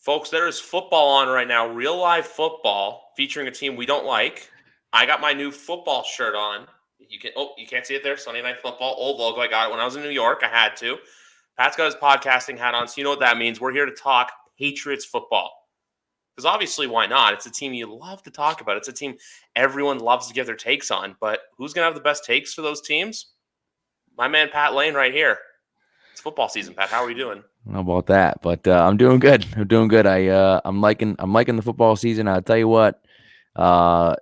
Folks, there is football on right now, real live football featuring a team we don't like. I got my new football shirt on. You can't see it there. Sunday Night Football, old logo. I got it when I was in New York. I had to. Pat's got his podcasting hat on, so you know what that means. We're here to talk Patriots football. Because obviously, why not? It's a team you love to talk about. It's a team everyone loves to give their takes on. But who's going to have the best takes for those teams? My man Pat Lane right here. It's football season, Pat. How are we doing? I don't know about that, but I'm doing good. I'm liking the football season. I'll tell you what, the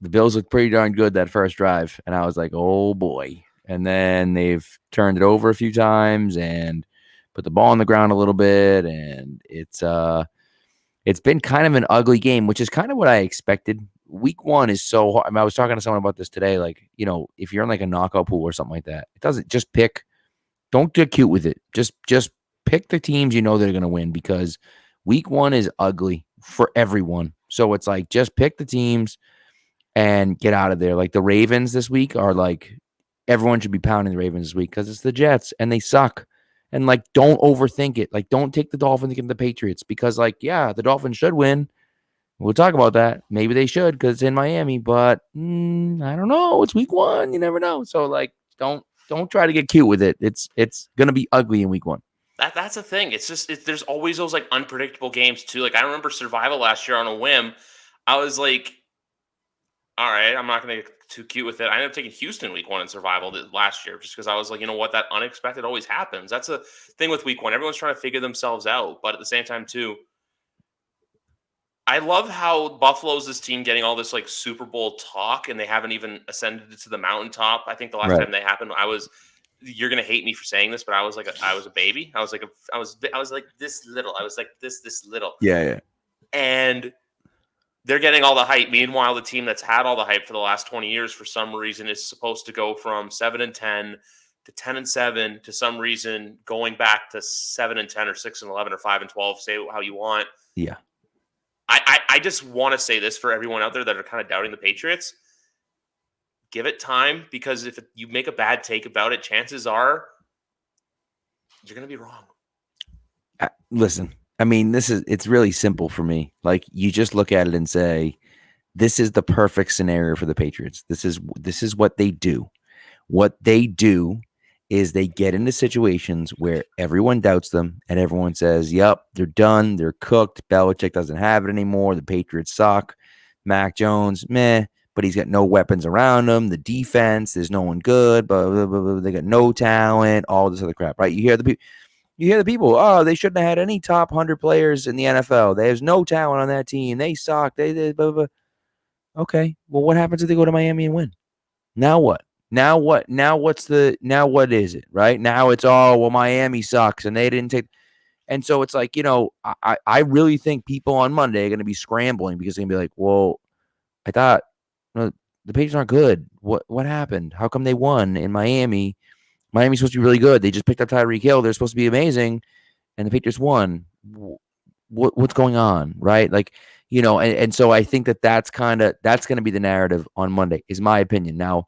Bills looked pretty darn good that first drive, and I was like, oh boy. And then they've turned it over a few times and put the ball on the ground a little bit, and it's been kind of an ugly game, which is kind of what I expected. Week one is so hard. I mean, I was talking to someone about this today. Like, if you're in like a knockout pool or something like that, it doesn't just pick. Don't get cute with it. Just pick the teams you know that are going to win, because week one is ugly for everyone. So it's like, just pick the teams and get out of there. Like the Ravens this week are like, everyone should be pounding the Ravens this week because it's the Jets and they suck. And like, don't overthink it. Like, don't take the Dolphins against the Patriots because, like, yeah, the Dolphins should win. We'll talk about that. Maybe they should because it's in Miami, but I don't know. It's week one. You never know. So like, don't try to get cute with it. It's gonna be ugly in week one. That's the thing. It's just there's always those like unpredictable games too. Like I remember Survival last year on a whim. I was like, all right, I'm not going to get too cute with it. I ended up taking Houston week one in Survival last year just because I was like, you know what, that unexpected always happens. That's a thing with week one. Everyone's trying to figure themselves out, but at the same time too, I love how Buffalo's this team getting all this like Super Bowl talk, and they haven't even ascended to the mountaintop. I think the last Right. time they happened, you're gonna hate me for saying this, but I was a baby. I was like this little. I was like this little. Yeah. And they're getting all the hype. Meanwhile, the team that's had all the hype for the last 20 years, for some reason, is supposed to go from 7-10 to 10-7 to some reason going back to 7-10 or 6-11 or 5-12. Say how you want. Yeah. I just want to say this for everyone out there that are kind of doubting the Patriots. Give it time, because if you make a bad take about it, chances are you're going to be wrong. Listen, I mean, it's really simple for me. Like, you just look at it and say, this is the perfect scenario for the Patriots. This is what they do. What they do is they get into situations where everyone doubts them and everyone says, yep, they're done. They're cooked. Belichick doesn't have it anymore. The Patriots suck. Mac Jones, meh, but he's got no weapons around him. The defense, there's no one good, but they got no talent, all this other crap, right? You hear the people, oh, they shouldn't have had any top 100 players in the NFL. There's no talent on that team. They suck. They blah, blah, blah. Okay, well, what happens if they go to Miami and win? Now what? Now what? Now what is it, right? Now it's, oh, well, Miami sucks and they didn't take. And so it's like, I really think people on Monday are going to be scrambling because they're going to be like, well, I thought the Patriots aren't good. What happened? How come they won in Miami? Miami's supposed to be really good. They just picked up Tyreek Hill. They're supposed to be amazing, and the Patriots won. What's going on, right? Like, and so I think that's going to be the narrative on Monday, is my opinion. Now,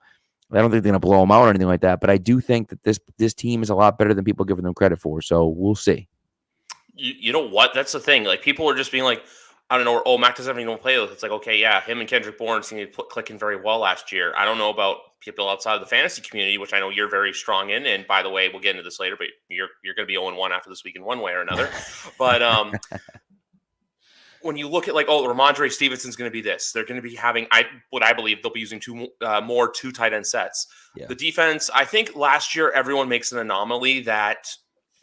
I don't think they're going to blow them out or anything like that, but I do think that this team is a lot better than people giving them credit for. So we'll see. You know what? That's the thing. Like, people are just being like, I don't know, oh, Mac doesn't even play with. It's like, okay, yeah, him and Kendrick Bourne seem to be clicking very well last year. I don't know about people outside of the fantasy community, which I know you're very strong in. And by the way, we'll get into this later, but you're going to be 0-1 after this week in one way or another. But when you look at like, oh, Ramondre Stevenson's going to be this, they're going to be having, what I believe they'll be using two tight end sets. Yeah. The defense, I think last year everyone makes an anomaly that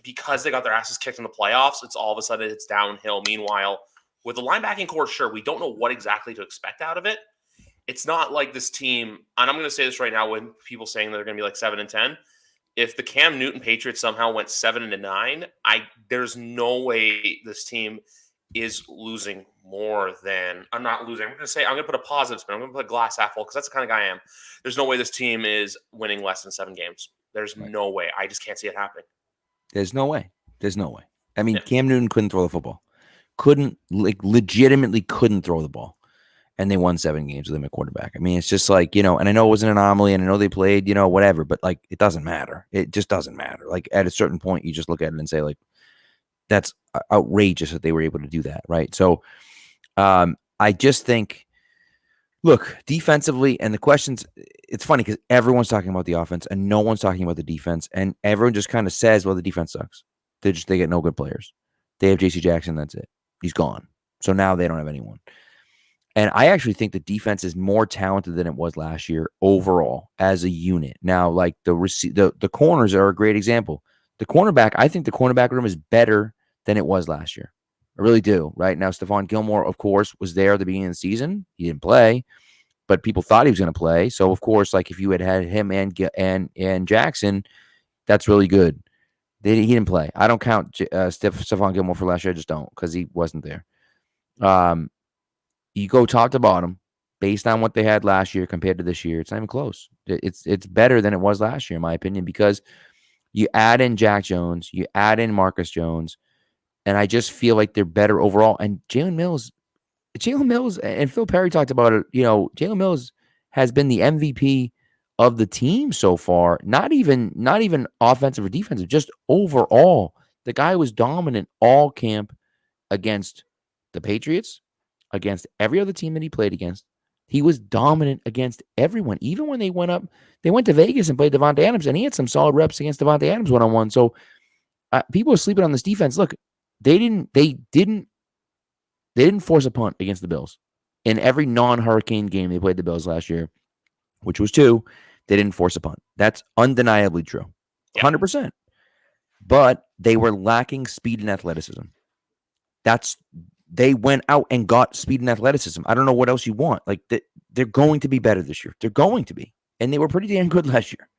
because they got their asses kicked in the playoffs, it's all of a sudden it's downhill. Meanwhile, with the linebacking core, sure, we don't know what exactly to expect out of it. It's not like this team, and I'm going to say this right now when people saying they're going to be like 7-10. If the Cam Newton Patriots somehow went 7-9, there's no way this team is losing more than, I'm not losing. I'm going to put a positive spin. I'm going to put a glass half full because that's the kind of guy I am. There's no way this team is winning less than 7 games. There's no way. I just can't see it happening. There's no way. I mean, yeah. Cam Newton couldn't throw the football. Legitimately couldn't throw the ball. And they won 7 games with him at quarterback. I mean, it's just like, and I know it was an anomaly and I know they played, whatever, but like, it doesn't matter. It just doesn't matter. Like, at a certain point, you just look at it and say, like, that's outrageous that they were able to do that, right? So I just think, look, defensively, and the questions, it's funny because everyone's talking about the offense and no one's talking about the defense, and everyone just kind of says, well, the defense sucks. They get no good players. They have JC Jackson, that's it. He's gone. So now they don't have anyone. And I actually think the defense is more talented than it was last year overall as a unit. Now, like the corners are a great example. The cornerback, I think the cornerback room is better than it was last year. I really do. Right now, Stephon Gilmore, of course, was there at the beginning of the season. He didn't play, but people thought he was going to play. So, of course, like if you had him and Jackson, that's really good. He didn't play. I don't count Stephon Gilmore for last year. I just don't because he wasn't there. You go top to bottom based on what they had last year compared to this year. It's not even close. It's better than it was last year, in my opinion, because you add in Jack Jones, you add in Marcus Jones, and I just feel like they're better overall. And Jalen Mills, and Phil Perry talked about it. Jalen Mills has been the MVP of the team so far. Not even offensive or defensive, just overall. The guy was dominant all camp against the Patriots, against every other team that he played against. He was dominant against everyone. Even when they went to Vegas and played Devontae Adams, and he had some solid reps against Devontae Adams one-on-one. So people are sleeping on this defense. Look, they didn't force a punt against the Bills. In every non-hurricane game they played the Bills last year, which was 2, they didn't force a punt. That's undeniably true. 100%. But they were lacking speed and athleticism. They went out and got speed and athleticism. I don't know what else you want. Like they're going to be better this year. They're going to be. And they were pretty damn good last year.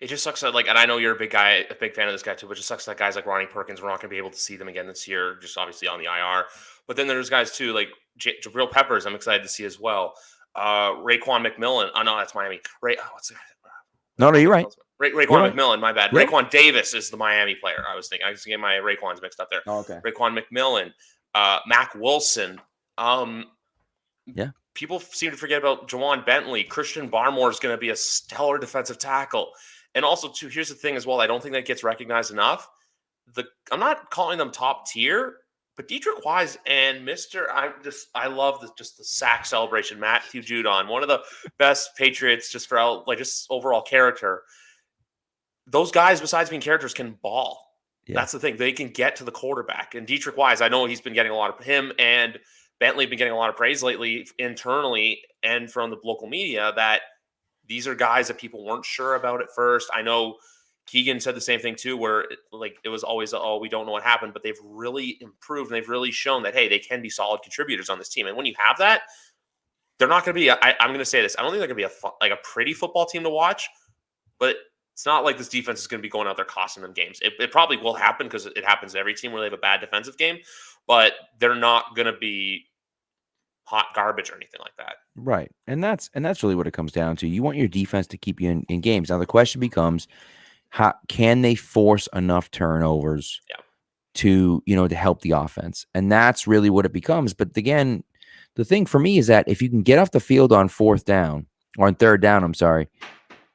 It just sucks that, and I know you're a big fan of this guy too, but it just sucks that guys like Ronnie Perkins, we're not going to be able to see them again this year, just obviously on the IR. But then there's guys too, like Jabril Peppers, I'm excited to see as well. Raekwon McMillan. Oh, no, that's Miami. What's the No, you're right. Raekwon McMillan, my bad. Yep. Raekwon Davis is the Miami player. I was getting my Raekwons mixed up there. Oh, okay. Raekwon McMillan, Mac Wilson. Yeah. People seem to forget about Jawan Bentley. Christian Barmore is going to be a stellar defensive tackle. And also, too, here's the thing as well. I don't think that gets recognized enough. I'm not calling them top tier, but Deatrich Wise and I love the sack celebration. Matthew Judon, one of the best Patriots just for just overall character. Those guys, besides being characters, can ball. Yeah. That's the thing. They can get to the quarterback. And Deatrich Wise, I know he's been getting him and Bentley have been getting a lot of praise lately internally and from the local media that these are guys that people weren't sure about at first. I know Keegan said the same thing too, where it was always, we don't know what happened, but they've really improved and they've really shown that, hey, they can be solid contributors on this team. And when you have that, they're not going to be, I'm going to say this, I don't think they're going to be a pretty football team to watch, but it's not like this defense is going to be going out there costing them games. It probably will happen because it happens to every team where they have a bad defensive game, but they're not going to be hot garbage or anything like that. Right. And that's really what it comes down to. You want your defense to keep you in games. Now the question becomes, how can they force enough turnovers to help the offense? And that's really what it becomes. But again, the thing for me is that if you can get off the field on third down,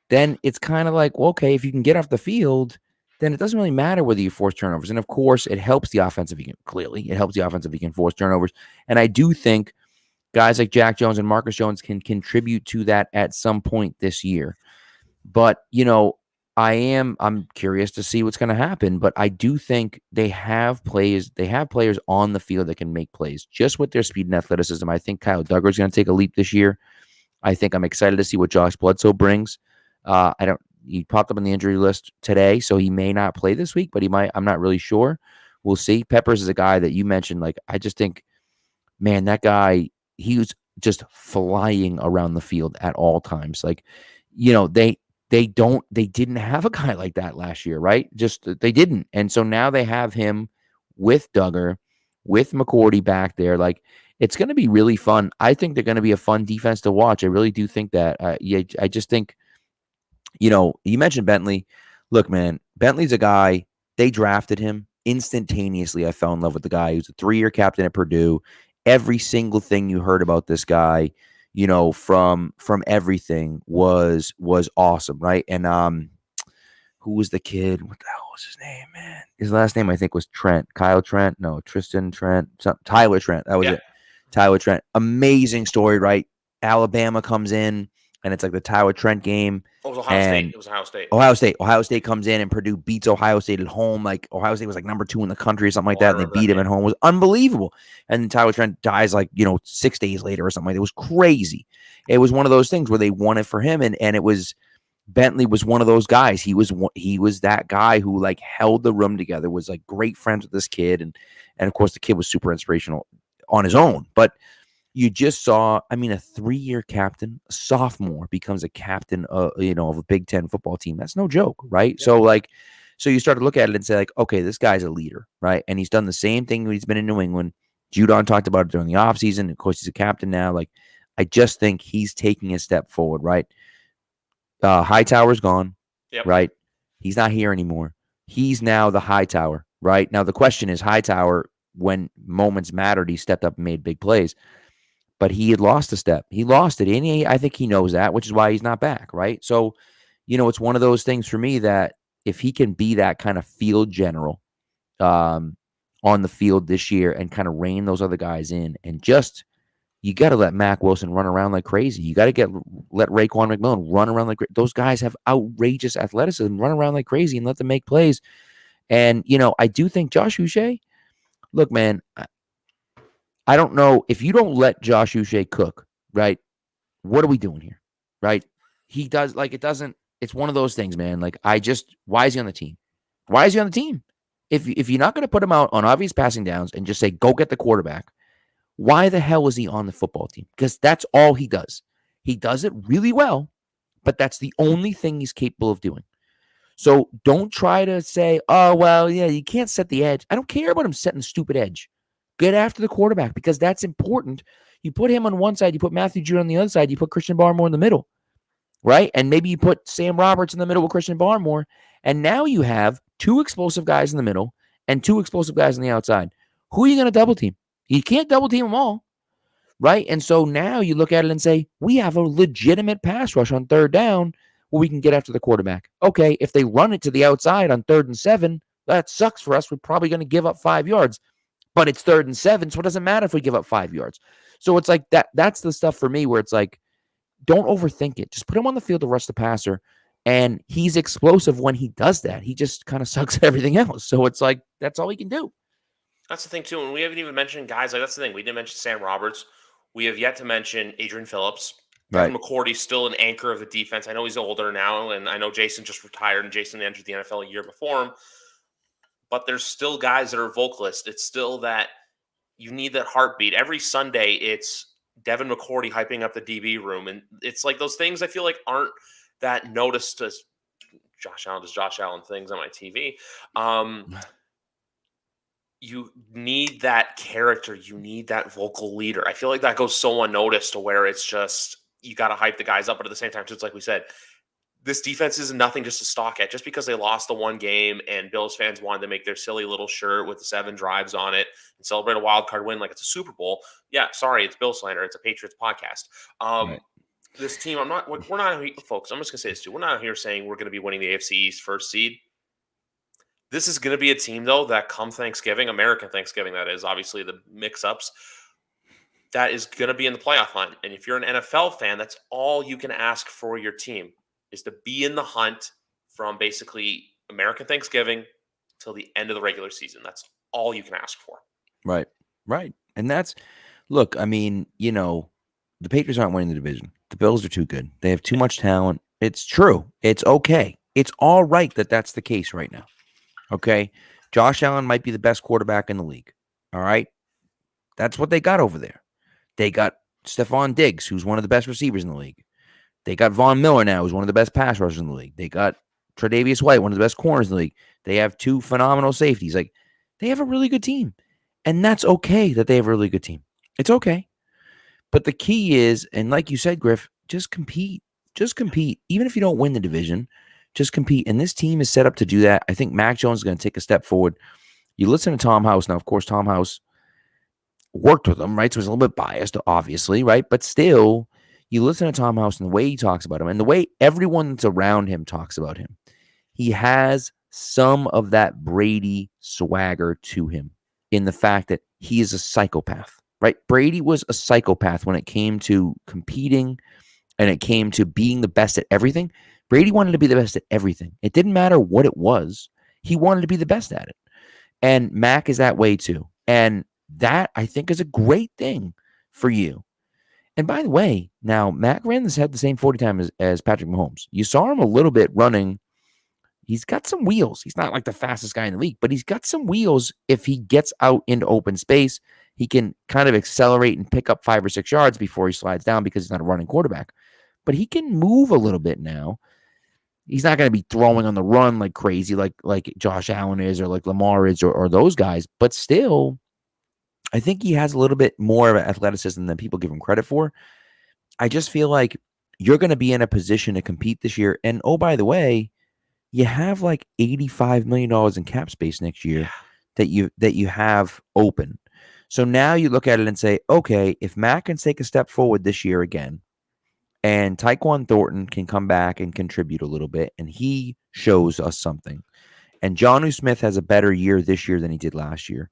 then it's kind of like, well, okay, if you can get off the field, then it doesn't really matter whether you force turnovers. And of course, it helps the offense if you can force turnovers. And I do think guys like Jack Jones and Marcus Jones can contribute to that at some point this year. But, I'm curious to see what's going to happen, but I do think they have players on the field that can make plays just with their speed and athleticism. I think Kyle Duggar is going to take a leap this year. I'm excited to see what Josh Bledsoe brings. He popped up on the injury list today, so he may not play this week, but he might. I'm not really sure. We'll see. Peppers is a guy that you mentioned. I just think, man, that guy, he was just flying around the field at all times. They didn't have a guy like that last year, right? They didn't. And so now they have him with Duggar, with McCourty back there. It's going to be really fun. I think they're going to be a fun defense to watch. I really do think that. I just think, you mentioned Bentley. Look, man, Bentley's a guy, they drafted him instantaneously. I fell in love with the guy. He was a 3-year captain at Purdue. Every single thing you heard about this guy, from everything was awesome, right? And who was the kid? What the hell was his name, man? His last name, I think, was Trent. Kyle Trent. No, Tristan Trent. Tyler Trent. That was it. Tyler Trent. Amazing story, right? Alabama comes in, and it's like the Tyler Trent game. Oh, it was Ohio State. It was Ohio State. Ohio State comes in, and Purdue beats Ohio State at home. Like, Ohio State was like number 2 in the country or something like that, and they beat him at home. It was unbelievable. And then Tyler Trent dies like, 6 days later or something like that. It was crazy. It was one of those things where they won it for him, and it was Bentley was one of those guys. He was that guy who like held the room together, was like great friends with this kid, and of course the kid was super inspirational on his own. But you just saw, I mean, a 3-year captain, a sophomore becomes a captain, of a Big Ten football team. That's no joke, right? Yeah. So you start to look at it and say, like, okay, this guy's a leader, right? And he's done the same thing when he's been in New England. Judon talked about it during the offseason. Of course, he's a captain now. Like, I just think he's taking a step forward, right? Hightower's gone, right? He's not here anymore. He's now the Hightower, right? Now, the question is, Hightower, when moments mattered, he stepped up and made big plays. But he had lost a step. He lost it. And I think he knows that, which is why he's not back, right? So, it's one of those things for me that if he can be that kind of field general on the field this year and kind of rein those other guys in, and just, you got to let Mack Wilson run around like crazy. You got to let Raekwon McMillan run around like crazy. Those guys have outrageous athleticism, run around like crazy and let them make plays. And, I do think Josh Uche, look, man, I don't know if you don't let Josh Uche cook, right? What are we doing here, right? He does it's one of those things, man. Like, why is he on the team? Why is he on the team? If you're not going to put him out on obvious passing downs and just say, go get the quarterback, why the hell is he on the football team? Because that's all he does. He does it really well, but that's the only thing he's capable of doing. So don't try to say, oh, well, yeah, you can't set the edge. I don't care about him setting the stupid edge. Get after the quarterback because that's important. You put him on one side, you put Matthew Judon on the other side, you put Christian Barmore in the middle, right? And maybe you put Sam Roberts in the middle with Christian Barmore, and now you have 2 explosive guys in the middle and 2 explosive guys on the outside. Who are you going to double team? You can't double team them all, right? And so now you look at it and say, we have a legitimate pass rush on 3rd down where we can get after the quarterback. Okay, if they run it to the outside on 3rd and 7, that sucks for us. We're probably going to give up 5 yards. But it's 3rd and 7, so it doesn't matter if we give up 5 yards. So it's like that. That's the stuff for me where it's like, don't overthink it. Just put him on the field to rush the passer, and he's explosive when he does that. He just kind of sucks at everything else. So it's like, that's all he can do. That's the thing, too. And we haven't even mentioned guys. Like, that's the thing. We didn't mention Sam Roberts. We have yet to mention Adrian Phillips. Devin McCourty's still an anchor of the defense. I know he's older now, and I know Jason just retired, and Jason entered the NFL a year before him. But there's still guys that are vocalists. It's still that you need that heartbeat. Every Sunday, it's Devin McCourty hyping up the DB room. And it's like those things I feel like aren't that noticed as Josh Allen things on my TV. You need that character. You need that vocal leader. I feel like that goes so unnoticed to where it's just, you got to hype the guys up. But at the same time, just like we said, this defense is nothing just to stalk at. Just because they lost the one game and Bills fans wanted to make their silly little shirt with the 7 drives on it and celebrate a wild card win like it's a Super Bowl. Yeah, sorry, it's Bill slander. It's a Patriots podcast. This team, we're not, folks, I'm just going to say this too. We're not here saying we're going to be winning the AFC East first seed. This is going to be a team, though, that come Thanksgiving, American Thanksgiving, that is, obviously the mix-ups, that is going to be in the playoff hunt. And if you're an NFL fan, that's all you can ask for your team, is to be in the hunt from basically American Thanksgiving till the end of the regular season. That's all you can ask for. Right. And that's, look, I mean, the Patriots aren't winning the division. The Bills are too good. They have too much talent. It's true. It's okay. It's all right that that's the case right now. Okay? Josh Allen might be the best quarterback in the league. All right? That's what they got over there. They got Stephon Diggs, who's one of the best receivers in the league. They got Von Miller now, who's one of the best pass rushers in the league. They got Tre'Davious White, one of the best corners in the league. They have 2 phenomenal safeties. Like, they have a really good team. And that's okay that they have a really good team. It's okay. But the key is, and like you said, Griff, just compete. Just compete. Even if you don't win the division, just compete. And this team is set up to do that. I think Mac Jones is going to take a step forward. You listen to Tom House. Now, of course, Tom House worked with him, right? So he's a little bit biased, obviously, right? But still, you listen to Tom House and the way he talks about him and the way everyone that's around him talks about him. he has some of that Brady swagger to him in the fact that he is a psychopath, right? Brady was a psychopath when it came to competing and it came to being the best at everything. Brady wanted to be the best at everything. It didn't matter what it was. He wanted to be the best at it. And Mac is that way too. And that, I think, is a great thing for you. And by the way, now Mac ran this had the same 40 time as Patrick Mahomes. You saw him a little bit running. He's got some wheels. He's not like the fastest guy in the league, but he's got some wheels. If he gets out into open space, he can kind of accelerate and pick up 5 or 6 yards before he slides down because he's not a running quarterback. But he can move a little bit now. He's not going to be throwing on the run like crazy, like Josh Allen is or like Lamar is or those guys. But still, I think he has a little bit more of athleticism than people give him credit for. I just feel like you're going to be in a position to compete this year. And oh, by the way, you have like $85 million in cap space next year that you have open. So now you look at it and say, okay, if Matt can take a step forward this year again, and Tyquan Thornton can come back and contribute a little bit, and he shows us something. And Jonnu Smith has a better year this year than he did last year.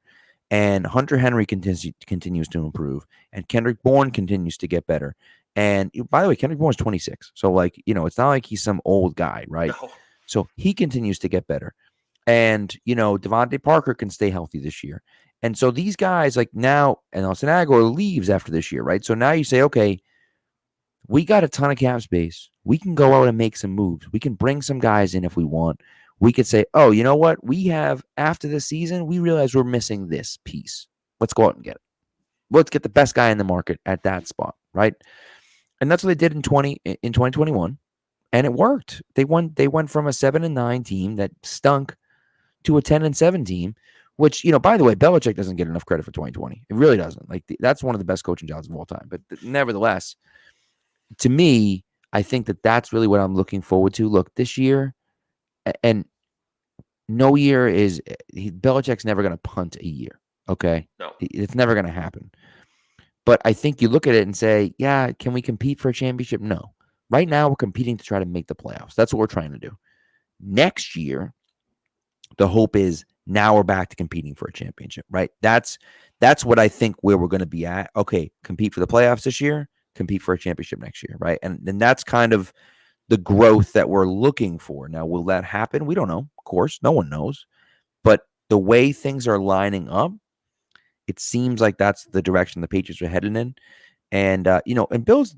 And Hunter Henry continues to improve. And Kendrick Bourne continues to get better. And by the way, Kendrick Bourne's 26. So, like, it's not like he's some old guy, right? No. So he continues to get better. And, Devontae Parker can stay healthy this year. And so these guys, like now, and Nelson Aguilar leaves after this year, right? So now you say, okay, we got a ton of cap space. We can go out and make some moves. We can bring some guys in if we want. We could say, oh, you know what? We have, after this season, we realize we're missing this piece. Let's go out and get it. Let's get the best guy in the market at that spot, right? And that's what they did in 2021, and it worked. They went from a 7-9 team that stunk to a 10-7 team, which, by the way, Belichick doesn't get enough credit for 2020. It really doesn't. Like, that's one of the best coaching jobs of all time. But nevertheless, to me, I think that's really what I'm looking forward to. Look, this year, and no year is Belichick's never going to punt a year. Okay, no, it's never going to happen. But I think you look at it and say, yeah, can we compete for a championship? No. Right now, we're competing to try to make the playoffs. That's what we're trying to do. Next year, the hope is now we're back to competing for a championship, right? That's what I think where we're going to be at. Okay, compete for the playoffs this year, compete for a championship next year, right? And that's kind of the growth that we're looking for. Now, will that happen? We don't know. Of course, no one knows. But the way things are lining up, it seems like that's the direction the Patriots are heading in. And and Bill's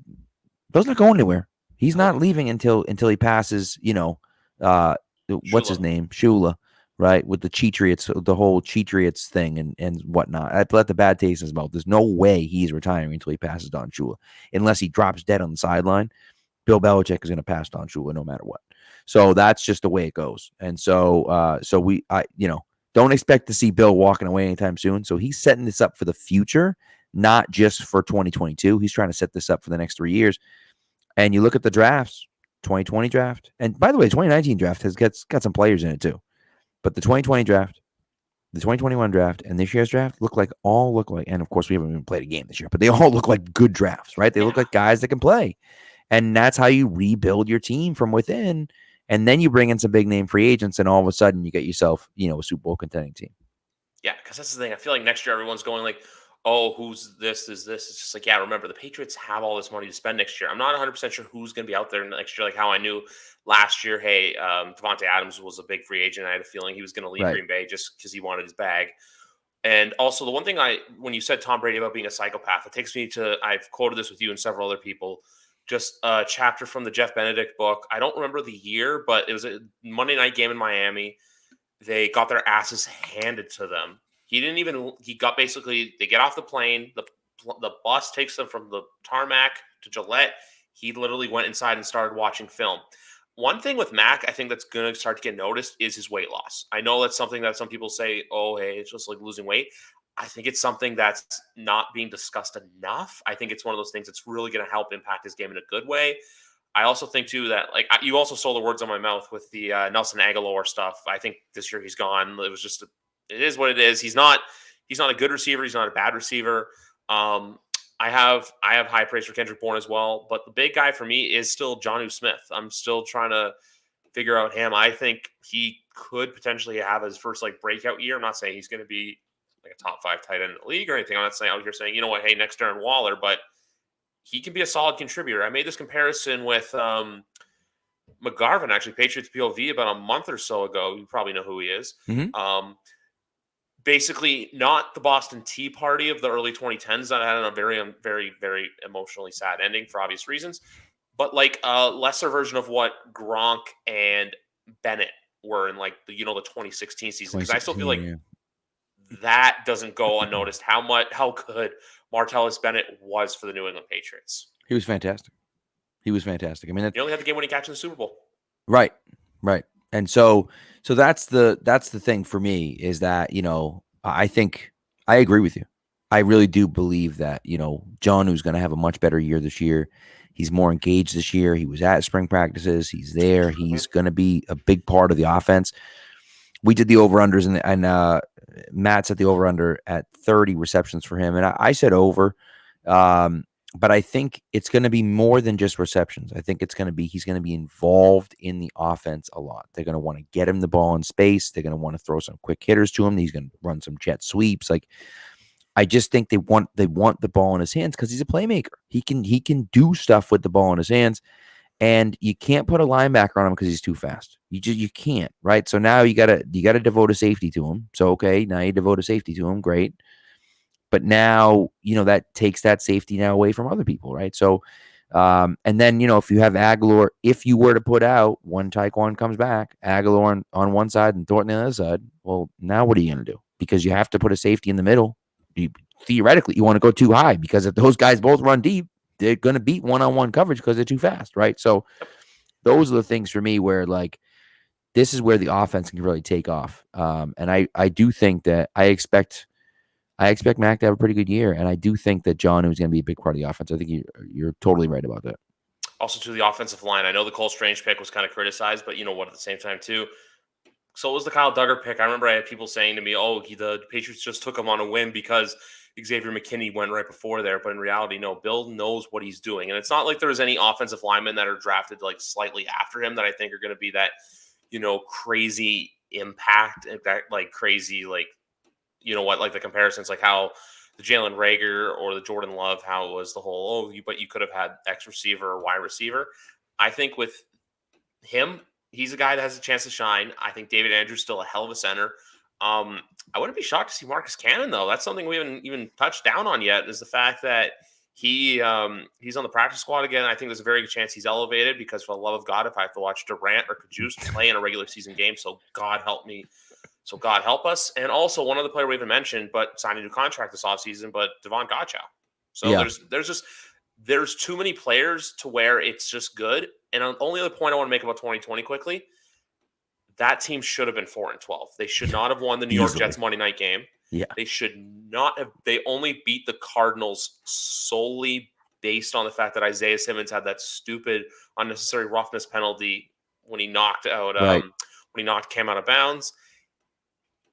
not going anywhere. He's not leaving until he passes, what's his name? Shula, right? With the Patriots, the whole Patriots thing and whatnot. I let the bad taste in his mouth. There's no way he's retiring until he passes Don Shula. Unless he drops dead on the sideline, Bill Belichick is going to pass Don Shula no matter what. So that's just the way it goes. And so don't expect to see Bill walking away anytime soon. So he's setting this up for the future, not just for 2022. He's trying to set this up for the next 3 years. And you look at the drafts, 2020 draft. And by the way, 2019 draft has got some players in it too. But the 2020 draft, the 2021 draft, and this year's draft look like, and of course we haven't even played a game this year, but they all look like good drafts, right? They look like guys that can play. And that's how you rebuild your team from within. And then you bring in some big name free agents, and all of a sudden you get yourself, a Super Bowl contending team. Yeah, because that's the thing. I feel like next year everyone's going like, oh, who's this? Is this? It's just like, yeah, remember, the Patriots have all this money to spend next year. I'm not 100% sure who's going to be out there next year, like how I knew last year, hey, Devontae Adams was a big free agent. I had a feeling he was going to leave Green Bay just because he wanted his bag. And also the one thing when you said Tom Brady about being a psychopath, it takes me to, I've quoted this with you and several other people, just a chapter from the Jeff Benedict book. I don't remember the year, but it was a Monday night game in Miami. They got their asses handed to them. He get off the plane. The bus takes them from the tarmac to Gillette. He literally went inside and started watching film. One thing with Mac, I think that's going to start to get noticed is his weight loss. I know that's something that some people say, oh, hey, it's just like losing weight. I think it's something that's not being discussed enough. I think it's one of those things that's really going to help impact his game in a good way. I also think, too, that you also stole the words on my mouth with the Nelson Aguilar stuff. I think this year he's gone. It was just it is what it is. He's not a good receiver. He's not a bad receiver. I have high praise for Kendrick Bourne as well. But the big guy for me is still Jonnu Smith. I'm still trying to figure out him. I think he could potentially have his first like breakout year. I'm not saying he's going to be like a top 5 tight end in the league or anything. I'm not saying out here saying, you know what, hey, next Darren Waller, but he can be a solid contributor. I made this comparison with McGarvin, actually, Patriots POV, about a month or so ago. You probably know who he is. Basically, not the Boston Tea Party of the early 2010s that had a very, very, very emotionally sad ending for obvious reasons, but like a lesser version of what Gronk and Bennett were in like the 2016 season. Because I still feel like that doesn't go unnoticed. How good Martellus Bennett was for the New England Patriots. He was fantastic. I mean, he only had the game-winning catch in the Super Bowl. Right. And so that's the thing for me is that, I think I agree with you. I really do believe that, Jonnu's going to have a much better year this year. He's more engaged this year. He was at spring practices. He's there. He's going to be a big part of the offense. We did the over-unders and Matt set the over-under at 30 receptions for him. And I said over. But I think it's going to be more than just receptions. I think he's going to be involved in the offense a lot. They're going to want to get him the ball in space. They're going to want to throw some quick hitters to him. He's going to run some jet sweeps. Like, I just think they want the ball in his hands because he's a playmaker. He can do stuff with the ball in his hands, and you can't put a linebacker on him because he's too fast. You can't, right? So now you gotta devote a safety to him. So okay, now you devote a safety to him, great. But now, that takes that safety now away from other people, right? So, and then, if you have Aguilar, if you were to put out when Tyquan comes back, Aguilar on one side and Thornton on the other side, well, now what are you going to do? Because you have to put a safety in the middle. Theoretically, you want to go too high because if those guys both run deep, they're going to beat one-on-one coverage because they're too fast, right? So those are the things for me where, like, this is where the offense can really take off. And I do think that I expect Mac to have a pretty good year, and I do think that Jonnu is going to be a big part of the offense. I think you're totally right about that. Also, to the offensive line, I know the Cole Strange pick was kind of criticized, but you know what? At the same time, too, so was the Kyle Duggar pick. I remember I had people saying to me, the Patriots just took him on a whim because Xavier McKinney went right before there. But in reality, no, Bill knows what he's doing. And it's not like there's any offensive linemen that are drafted like slightly after him that I think are going to be that, crazy impact, that like crazy, like, like the comparisons, like how the Jalen Reagor or the Jordan Love, how it was the whole, but you could have had X receiver or Y receiver. I think with him, he's a guy that has a chance to shine. I think David Andrews still a hell of a center. I wouldn't be shocked to see Marcus Cannon, though. That's something we haven't even touched down on yet, is the fact that he's on the practice squad again. I think there's a very good chance he's elevated because, for the love of God, if I have to watch Durant or Kajus play in a regular season game, so God help me. So God help us. And also one other player we haven't mentioned, but signed a new contract this offseason, but Devon Godchow. So yeah. there's too many players to where it's just good. And the only other point I want to make about 2020 quickly, that team should have been 4-12. They should not have won the New York Jets Monday night game. Yeah. They should not have. They only beat the Cardinals solely based on the fact that Isaiah Simmons had that stupid unnecessary roughness penalty when he knocked out when he knocked Cam out of bounds.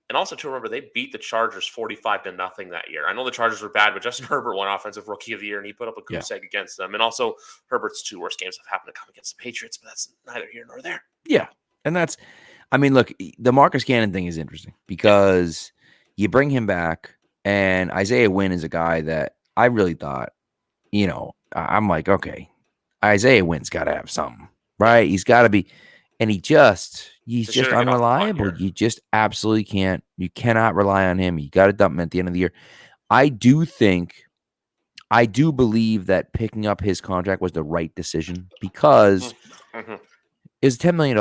And also to remember, they beat the Chargers 45-0 that year. I know the Chargers were bad, but Justin Herbert won Offensive Rookie of the Year, and he put up a goose egg against them. And also, Herbert's 2 worst games have happened to come against the Patriots, but that's neither here nor there. Yeah, and look, the Marcus Cannon thing is interesting because you bring him back, and Isaiah Wynn is a guy that I really thought, I'm like, okay, Isaiah Wynn's got to have something, right? He's got to be, and he's just unreliable. You just absolutely can't. You cannot rely on him. You got to dump him at the end of the year. I do believe that picking up his contract was the right decision because it's $10 million.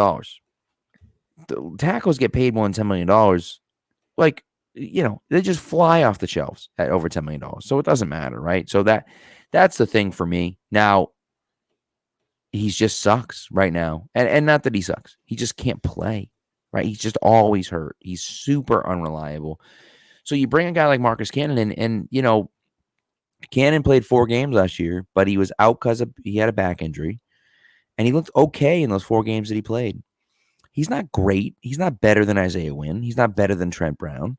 The tackles get paid more than $10 million. Like, they just fly off the shelves at over $10 million. So it doesn't matter, right? So that's the thing for me. Now, he just sucks right now. And not that he sucks. He just can't play, right? He's just always hurt. He's super unreliable. So you bring a guy like Marcus Cannon in, and, Cannon played 4 games last year, but he was out because he had a back injury. And he looked okay in those 4 games that he played. He's not great. He's not better than Isaiah Wynn. He's not better than Trent Brown.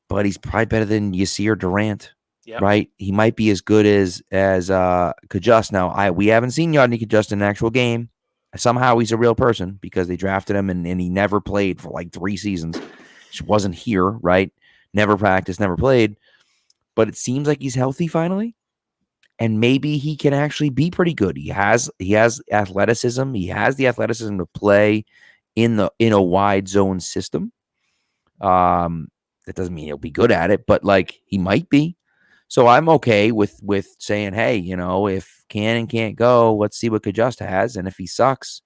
But he's probably better than Yasir Durant. Yep. Right, he might be as good as Kajus. Now, we haven't seen Yodny Kajus in an actual game. Somehow he's a real person because they drafted him and he never played for like 3 seasons. Just wasn't here, right? Never practiced, never played. But it seems like he's healthy finally. And maybe he can actually be pretty good. He has athleticism. He has the athleticism to play in a wide zone system. That doesn't mean he'll be good at it, but like he might be. So I'm okay with saying, hey, if Cannon can't go, let's see what Kajust has, and if he sucks,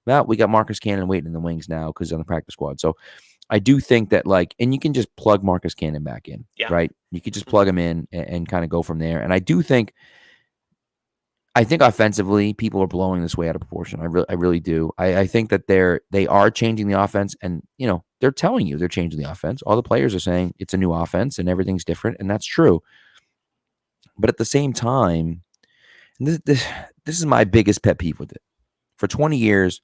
well, we got Marcus Cannon waiting in the wings now because he's on the practice squad. So I do think that and you can just plug Marcus Cannon back in, right? You could just plug him in and kind of go from there. And I think offensively, people are blowing this way out of proportion. I really do. I think that they are changing the offense, and they're telling you they're changing the offense. All the players are saying it's a new offense and everything's different, and that's true. But at the same time, this is my biggest pet peeve with it. For 20 years,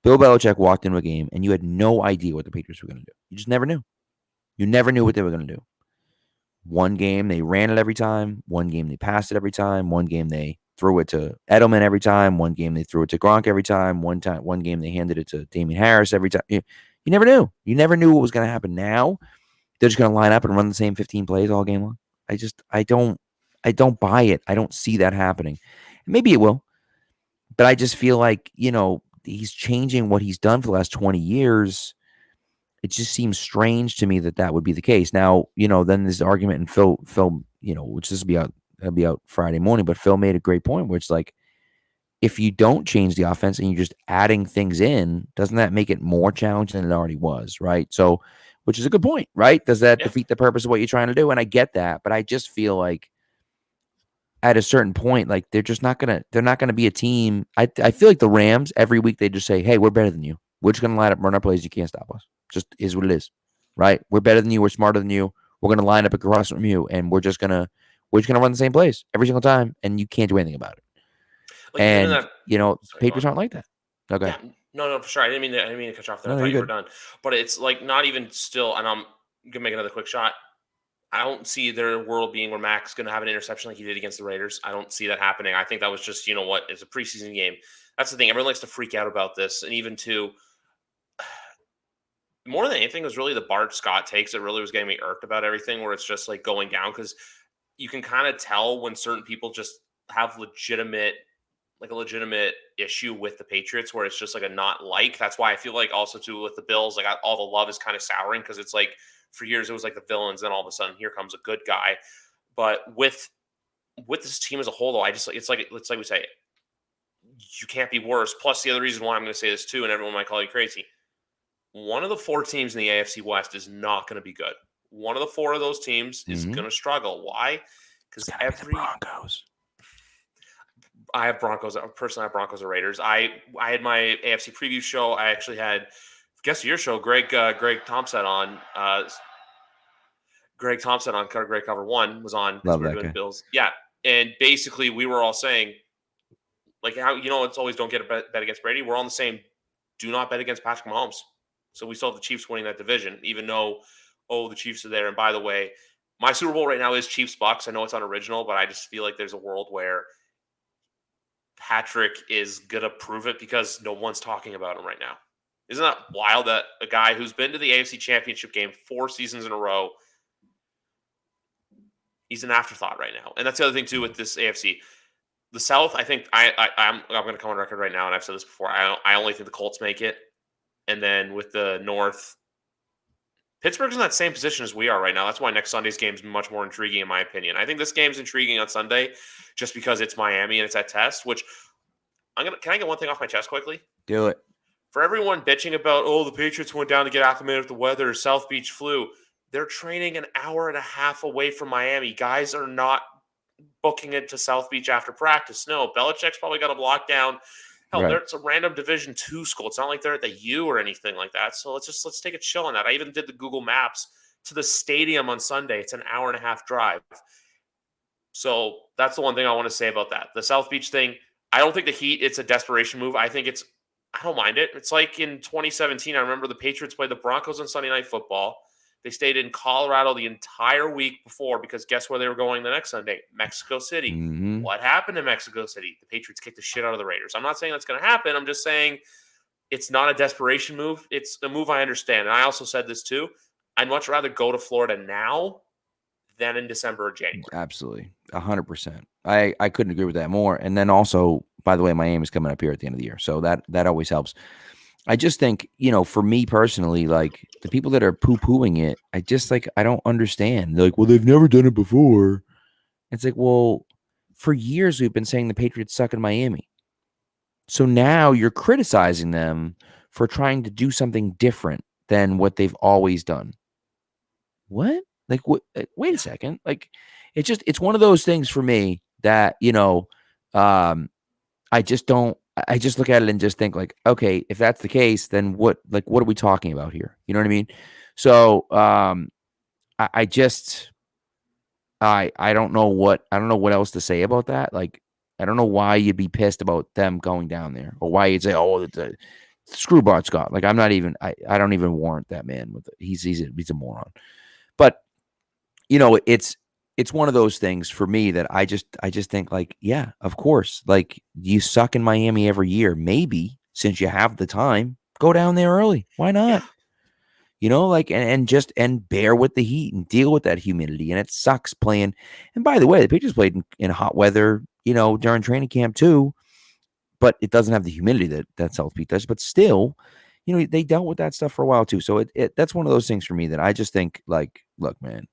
Bill Belichick walked into a game, and you had no idea what the Patriots were going to do. You just never knew. You never knew what they were going to do. One game they ran it every time. One game they passed it every time. One game they threw it to Edelman every time. One game they threw it to Gronk every time. One game they handed it to Damian Harris every time. You never knew. You never knew what was going to happen. Now they're just going to line up and run the same 15 plays all game long. I don't buy it. I don't see that happening. Maybe it will, but I just feel like he's changing what he's done for the last 20 years. It just seems strange to me that would be the case. Now, then this argument, and Phil, which this will be out Friday morning, but Phil made a great point where it's like, if you don't change the offense and you're just adding things in, doesn't that make it more challenging than it already was, right? So, which is a good point, right? Does that defeat the purpose of what you're trying to do? And I get that, but I just feel like at a certain point, like they're not gonna be a team. I feel like the Rams every week they just say, hey, we're better than you. We're just gonna line up, run our plays. You can't stop us. Just is what it is, right? We're better than you. We're smarter than you. We're gonna line up across from you, and we're just gonna run the same plays every single time, and you can't do anything about it. Like, and sorry, Patriots aren't like that. Okay. Yeah, no, for sure. I didn't mean to cut you off there. No, I thought you you're were done. But it's like not even still, and I'm gonna make another quick shot. I don't see their world being where Mac's going to have an interception like he did against the Raiders. I don't see that happening. I think that was just, it's a preseason game. That's the thing. Everyone likes to freak out about this. And even more than anything, was really the Bart Scott takes that really was getting me irked about everything, where it's just like going down because you can kind of tell when certain people just have a legitimate issue with the Patriots, where it's just like a not like. That's why I feel like also too with the Bills, like all the love is kind of souring because it's like, for years it was like the villains, then all of a sudden here comes a good guy. But with this team as a whole, though, it's like we say, you can't be worse. Plus, the other reason why I'm going to say this too, and everyone might call you crazy, one of the 4 teams in the AFC West is not going to be good. One of the 4 of those teams is going to struggle. Why? Because every Broncos. I have Broncos. Personally, I have Broncos or Raiders. I had my AFC preview show. I actually had guest of your show, Greg Thompson on. Greg Thompson on Greg Cover One was on because we were doing the Bills. Yeah, and basically we were all saying, like, how it's always don't get a bet against Brady. We're all on the same. Do not bet against Patrick Mahomes. So we still have the Chiefs winning that division, even though the Chiefs are there. And by the way, my Super Bowl right now is Chiefs Bucks. I know it's unoriginal, but I just feel like there's a world where Patrick is gonna prove it because no one's talking about him right now. Isn't that wild that a guy who's been to the AFC Championship game 4 seasons in a row, he's an afterthought right now? And that's the other thing too with this AFC. The South, I think I'm going to come on record right now, and I've said this before. I only think the Colts make it, and then with the North, Pittsburgh's in that same position as we are right now. That's why next Sunday's game is much more intriguing, in my opinion. I think this game's intriguing on Sunday just because it's Miami and it's at test. Which can I get one thing off my chest quickly? Do it. For everyone bitching about, the Patriots went down to get acclimated with the weather, South Beach flu. They're training an hour and a half away from Miami. Guys are not booking it to South Beach after practice. No, Belichick's probably got them locked down. Hell, it's a random Division II school. It's not like they're at the U or anything like that. So let's take a chill on that. I even did the Google Maps to the stadium on Sunday. It's an hour and a half drive. So that's the one thing I want to say about that. The South Beach thing, I don't think the Heat, it's a desperation move. I don't mind it. It's like in 2017, I remember the Patriots played the Broncos on Sunday Night Football. They stayed in Colorado the entire week before because guess where they were going the next Sunday? Mexico City. Mm-hmm. What happened in Mexico City? The Patriots kicked the shit out of the Raiders. I'm not saying that's going to happen. I'm just saying it's not a desperation move. It's a move I understand. And I also said this too. I'd much rather go to Florida now than in December or January. Absolutely. 100%. I couldn't agree with that more. And then also, by the way, Miami's coming up here at the end of the year. So that always helps. I just think, for me personally, like the people that are poo-pooing it, I don't understand. They're like, well, they've never done it before. It's like, well, for years we've been saying the Patriots suck in Miami. So now you're criticizing them for trying to do something different than what they've always done. What? Like, what? Wait a second. Like, it's one of those things for me that, I just don't. I just look at it and just think like, okay, if that's the case, then what are we talking about here? You know what I mean? So, I just, I don't know what else to say about that. Like, I don't know why you'd be pissed about them going down there, or why you'd say, oh, it's a screw Bart Scott. Like, I don't even warrant that man with it. He's a moron. But it's one of those things for me that I just think like, yeah, of course, like you suck in Miami every year. Maybe since you have the time, go down there early. Why not? Like, and bear with the heat and deal with that humidity. And it sucks playing. And by the way, the Patriots played in hot weather, during training camp too, but it doesn't have the humidity that South Beach does. But still, they dealt with that stuff for a while too. So that's one of those things for me that I just think like, look, man,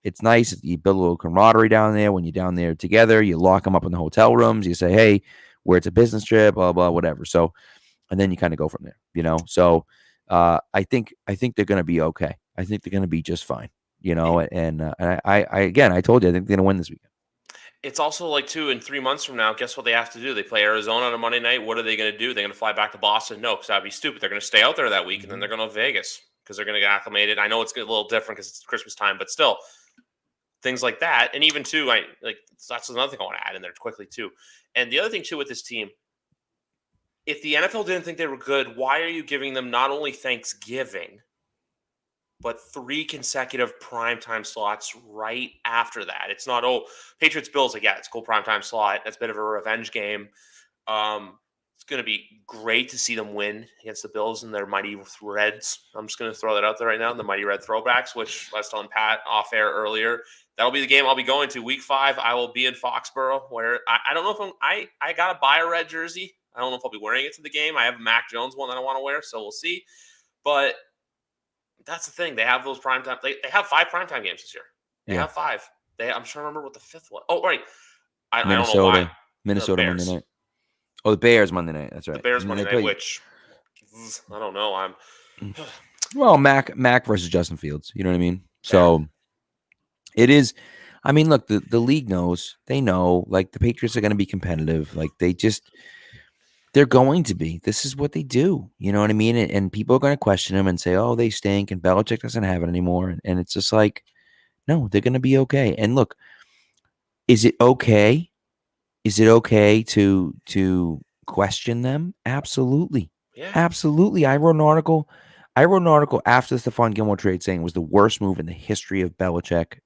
it's nice. You build a little camaraderie down there when you're down there together. You lock them up in the hotel rooms. You say, hey, where it's a business trip, blah, blah, whatever. So, and then you kind of go from there, So I think they're going to be okay. I think they're going to be just fine, and I told you, I think they're going to win this weekend. It's also like, too, in 3 months from now, guess what they have to do? They play Arizona on a Monday night. What are they going to do? They're going to fly back to Boston? No, because that'd be stupid. They're going to stay out there that week, and then they're going to Vegas because they're going to get acclimated. I know it's a little different because it's Christmas time, but still, things like that. And even, too, that's another thing I want to add in there quickly, too. And the other thing, too, with this team, if the NFL didn't think they were good, why are you giving them not only Thanksgiving, but 3 consecutive primetime slots right after that? It's not, Patriots Bills, like, yeah, it's a cool primetime slot. That's a bit of a revenge game. It's going to be great to see them win against the Bills and their Mighty Reds. I'm just going to throw that out there right now, the Mighty Red Throwbacks, which I was telling Pat off air earlier. That'll be the game I'll be going to. Week 5, I will be in Foxborough, where I don't know if I got to buy a red jersey. I don't know if I'll be wearing it to the game. I have a Mac Jones one that I want to wear, so we'll see. But that's the thing. They have those primetime. They have 5 primetime games this year. They have 5. I'm trying to remember what the 5th was. Oh, right. I don't know why. Minnesota Monday night. Oh, the Bears Monday night. That's right. The Bears Monday night, which I don't know. Well, Mac versus Justin Fields. You know what I mean? So it is. I mean, look, the league knows. They know. Like, the Patriots are going to be competitive. Like, they're going to be. This is what they do. You know what I mean? And people are going to question them and say, oh, they stink, and Belichick doesn't have it anymore. And it's just like, no, they're going to be okay. And look, is it okay? Is it okay to question them? Absolutely. Yeah. Absolutely. I wrote an article after the Stephon Gilmore trade saying it was the worst move in the history of Belichick.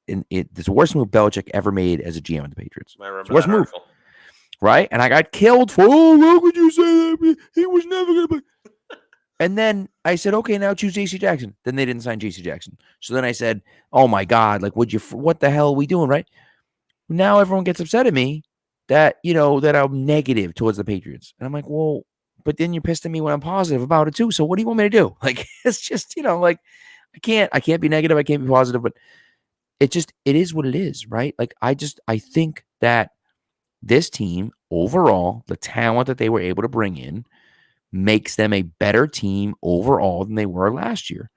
It's the worst move Belichick ever made as a GM of the Patriots. I remember worst that move. Right? And I got killed for, how could you say that? He was never going to play. And then I said, okay, now choose J.C. Jackson. Then they didn't sign J.C. Jackson. So then I said, oh my God, like, what the hell are we doing, right? Now everyone gets upset at me that, that I'm negative towards the Patriots. And I'm like, well, but then you're pissed at me when I'm positive about it too. So what do you want me to do? Like, it's just, like, I can't be negative. I can't be positive, but it is what it is, right? Like, I think that this team overall, the talent that they were able to bring in makes them a better team overall than they were last year.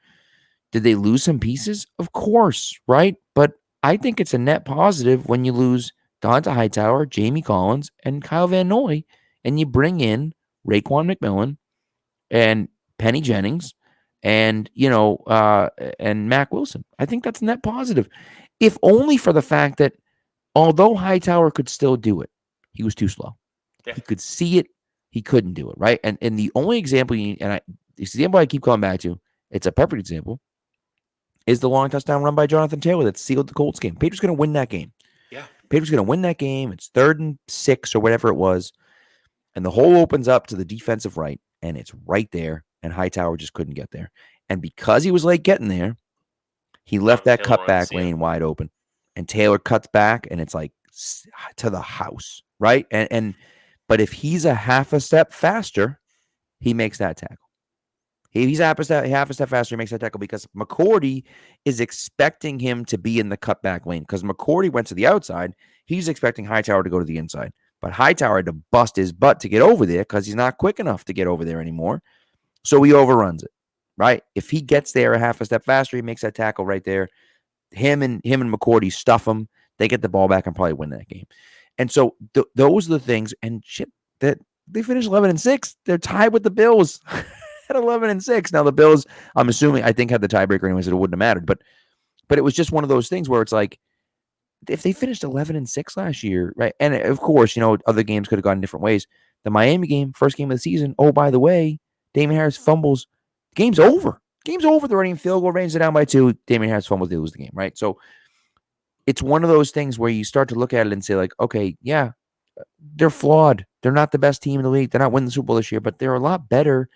Did they lose some pieces? Of course, right? But I think it's a net positive when you lose Donta Hightower, Jamie Collins, and Kyle Van Noy, and you bring in Raekwon McMillan and Penny Jennings and, and Mac Wilson. I think that's a net positive, if only for the fact that although Hightower could still do it, he was too slow. Yeah. He could see it. He couldn't do it, right? And the only example the example I keep coming back to, it's a perfect example. is the long touchdown run by Jonathan Taylor that sealed the Colts game. Patriots going to win that game. Yeah. Patriots going to win that game. It's 3rd and 6 or whatever it was. And the hole opens up to the defensive right, and it's right there. And Hightower just couldn't get there. And because he was late getting there, he left that cutback lane wide open. And Taylor cuts back, and it's like to the house, right? But if he's a half a step faster, he makes that tackle. He's half a step faster, he makes that tackle because McCourty is expecting him to be in the cutback lane because McCourty went to the outside. He's expecting Hightower to go to the inside. But Hightower had to bust his butt to get over there because he's not quick enough to get over there anymore. So he overruns it, right? If he gets there a half a step faster, he makes that tackle right there. Him and McCourty stuff him. They get the ball back and probably win that game. And so those are the things. And shit, that they finished 11-6. They're tied with the Bills at 11-6. Now the Bills, I'm assuming, I think had the tiebreaker anyways, so it wouldn't have mattered. But it was just one of those things where it's like, if they finished 11-6 last year, right? And of course, other games could have gone different ways. The Miami game, first game of the season. Oh, by the way, Damien Harris fumbles. Game's over. Game's over. They're running field goal range. They're down by 2. Damien Harris fumbles. They lose the game, right? So it's one of those things where you start to look at it and say, like, okay, yeah, they're flawed. They're not the best team in the league. They're not winning the Super Bowl this year, but they're a lot better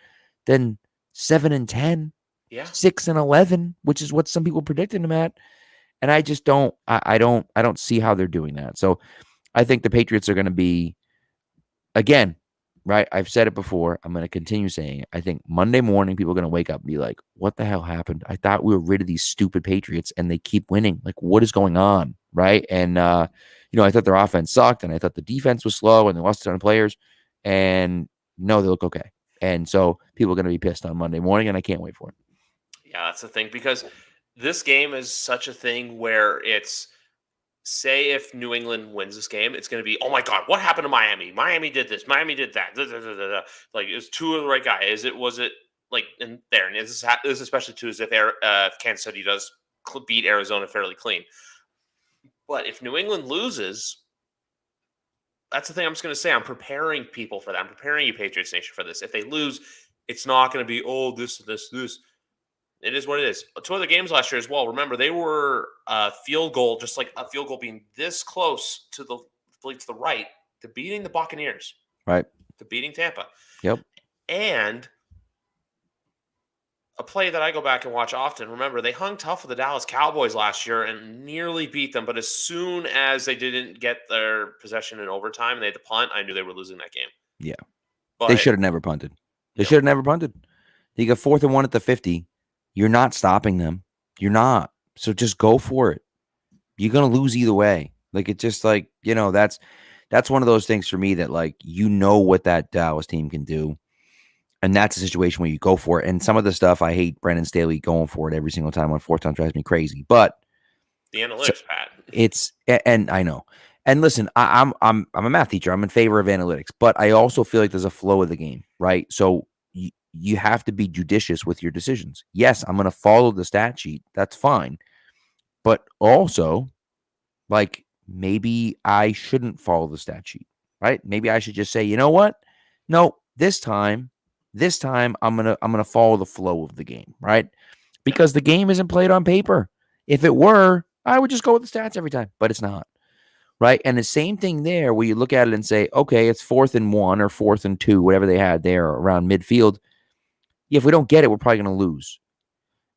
than 7-10, 6-11, which is what some people predicted them at. And I just don't see how they're doing that. So I think the Patriots are going to be, again, right? I've said it before. I'm going to continue saying it. I think Monday morning, people are going to wake up and be like, what the hell happened? I thought we were rid of these stupid Patriots and they keep winning. Like, what is going on? Right. And, I thought their offense sucked and I thought the defense was slow and they lost a ton of players. And no, they look okay. And so people are going to be pissed on Monday morning and I can't wait for it. Yeah, that's the thing, because this game is such a thing where it's, say if New England wins this game, it's going to be, oh my God, what happened to Miami? Miami did this. Miami did that. Da, da, da, da, da. Like, is Tua the right guy? Was it like in there? And this especially too, is if Kansas City does beat Arizona fairly clean. But if New England loses, that's the thing I'm just going to say. I'm preparing people for that. I'm preparing you, Patriots Nation, for this. If they lose, it's not going to be, oh, this. It is what it is. 2 other games last year as well. Remember, they were a field goal, just like a field goal being this close to the right, to beating the Buccaneers. Right. To beating Tampa. Yep. And a play that I go back and watch often. Remember, they hung tough with the Dallas Cowboys last year and nearly beat them. But as soon as they didn't get their possession in overtime and they had to punt, I knew they were losing that game. Yeah. But they should have never punted. They should have never punted. They got 4th and 1 at the 50. You're not stopping them. You're not. So just go for it. You're going to lose either way. Like, it's just like, that's one of those things for me that, like, what that Dallas team can do. And that's a situation where you go for it. And some of the stuff, I hate Brendan Staley going for it every single time on 4th down, drives me crazy. But the analytics, Pat. And I know. And listen, I'm a math teacher. I'm in favor of analytics, but I also feel like there's a flow of the game, right? So you have to be judicious with your decisions. Yes, I'm going to follow the stat sheet. That's fine. But also, like, maybe I shouldn't follow the stat sheet, right? Maybe I should just say, you know what? No, this time I'm going to follow the flow of the game, right? Because the game isn't played on paper. If it were, I would just go with the stats every time, but it's not. Right. And the same thing there where you look at it and say, okay, it's 4th and 1 or 4th and 2, whatever they had there around midfield. If we don't get it, we're probably going to lose.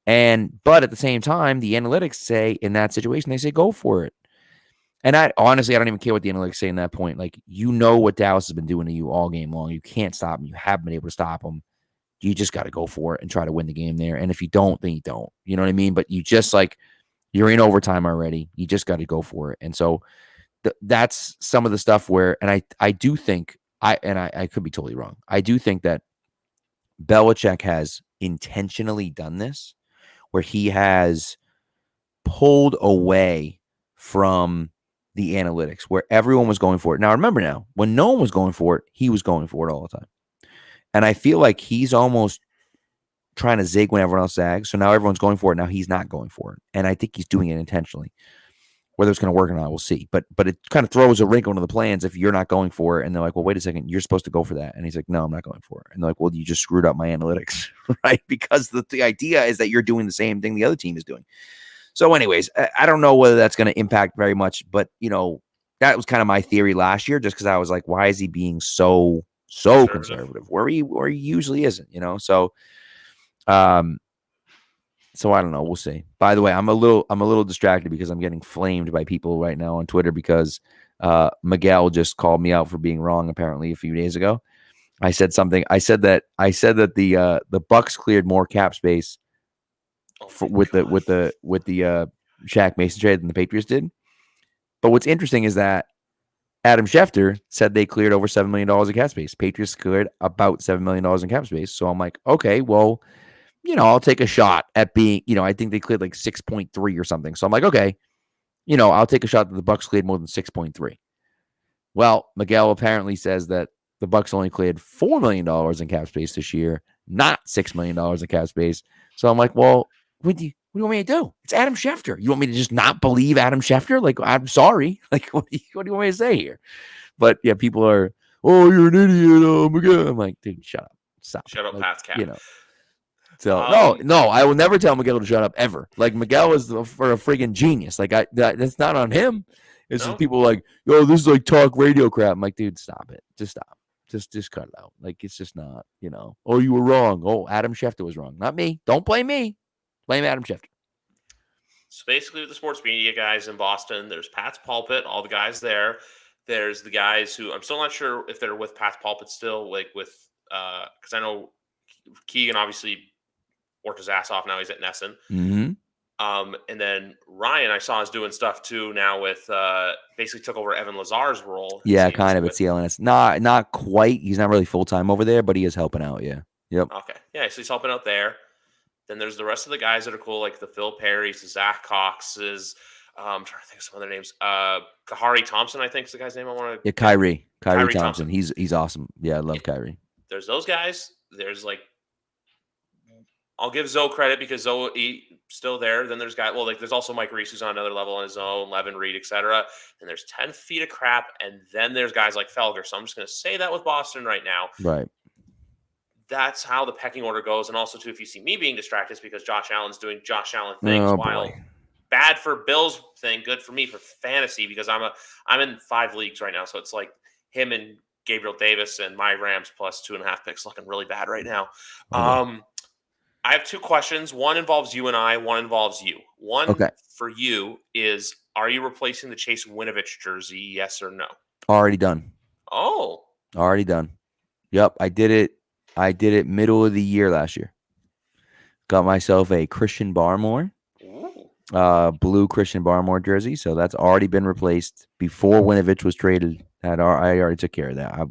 But at the same time, the analytics say in that situation, they say, go for it. And I don't even care what the analytics say in that point. Like, what Dallas has been doing to you all game long. You can't stop them. You haven't been able to stop them. You just got to go for it and try to win the game there. And if you don't, then you don't. You know what I mean? But you just, like, you're in overtime already. You just got to go for it. And so that's some of the stuff where, and I do think, I could be totally wrong. I do think that Belichick has intentionally done this, where he has pulled away from the analytics, where everyone was going for it. Now, remember when no one was going for it, he was going for it all the time. And I feel like he's almost trying to zig when everyone else zags. So now everyone's going for it. Now he's not going for it. And I think he's doing it intentionally. Whether it's going to work or not, we'll see. But it kind of throws a wrinkle into the plans if you're not going for it. And they're like, well, wait a second, you're supposed to go for that. And he's like, no, I'm not going for it. And they're like, well, you just screwed up my analytics, right? Because the idea is that you're doing the same thing the other team is doing. So anyways, I don't know whether that's going to impact very much, but that was kind of my theory last year, just because I was like, why is he being so conservative where he usually isn't, So so I don't know. We'll see. By the way, I'm a little distracted because I'm getting flamed by people right now on Twitter because Miguel just called me out for being wrong apparently a few days ago. I said something. I said that the Bucks cleared more cap space with the Shaq Mason trade than the Patriots did. But what's interesting is that Adam Schefter said they cleared over $7 million in cap space. Patriots cleared about $7 million in cap space. So I'm like, okay, well, I'll take a shot at being, I think they cleared like 6.3 or something. So I'm like, okay, I'll take a shot that the Bucks cleared more than 6.3. Well, Miguel apparently says that the Bucks only cleared $4 million in cap space this year, not $6 million in cap space. So I'm like, well, what do you want me to do? It's Adam Schefter. You want me to just not believe Adam Schefter? Like, I'm sorry. Like, what do you want me to say here? But yeah, people are, oh, you're an idiot. Oh my God. I'm like, dude, shut up. Stop. Shut up, like, Pat's cap. So no, I will never tell Miguel to shut up ever. Like Miguel is for a freaking genius. Like that's not on him. It's just people like, yo, this is like talk radio crap. I'm like, dude, stop it. Just stop. Just cut it out. Like it's just not, Oh, you were wrong. Oh, Adam Schefter was wrong. Not me. Don't blame me. Blame Adam Schefter. So basically, with the sports media guys in Boston, there's Pat's Pulpit, all the guys there. There's the guys who I'm still not sure if they're with Pat's Pulpit still, like with because I know Keegan obviously worked his ass off. Now he's at Nesson. Mm-hmm. And then Ryan, I saw is doing stuff too now with basically took over Evan Lazar's role. Yeah, kind of at CLNS. Not quite. He's not really full time over there, but he is helping out. Yeah. Yep. Okay. Yeah, so he's helping out there. Then there's the rest of the guys that are cool, like the Phil Perrys, the Zach Coxes. I'm trying to think of some other names. Kahari Thompson, I think is the guy's name I want to. Yeah, Kyrie Thompson. He's awesome. Yeah, I love Kyrie. There's those guys. There's like, I'll give Zoe credit because Zoe still there. Then there's there's also Mike Reese who's on another level on his own, Levin Reed, etc. And there's 10 feet of crap. And then there's guys like Felger. So I'm just going to say that with Boston right now. Right. That's how the pecking order goes. And also, too, if you see me being distracted, it's because Josh Allen's doing Josh Allen things. While bad for Bills thing, good for me for fantasy because I'm in 5 leagues right now. So it's like him and Gabriel Davis and my Rams plus 2.5 picks looking really bad right now. I have 2 questions. One involves you and I. One involves you. One for you is, are you replacing the Chase Winovich jersey, yes or no? Already done. Oh. Already done. Yep, I did it. Middle of the year last year. Got myself a Christian Barmore, blue Christian Barmore jersey. So that's already been replaced before Winovich was traded. I already took care of that.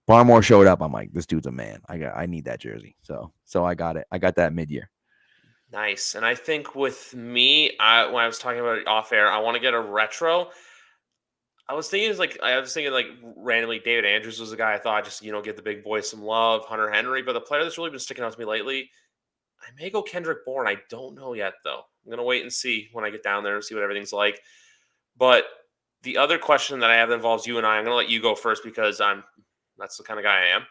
Barmore showed up. I'm like, this dude's a man. I need that jersey. So I got it. I got that mid-year. Nice. And I think with me, when I was talking about it off air, I want to get a retro. I was thinking randomly David Andrews was the guy I thought just, give the big boys some love, Hunter Henry. But the player that's really been sticking out to me lately, I may go Kendrick Bourne. I don't know yet, though. I'm going to wait and see when I get down there and see what everything's like. But the other question that I have that involves you and I'm going to let you go first because that's the kind of guy I am.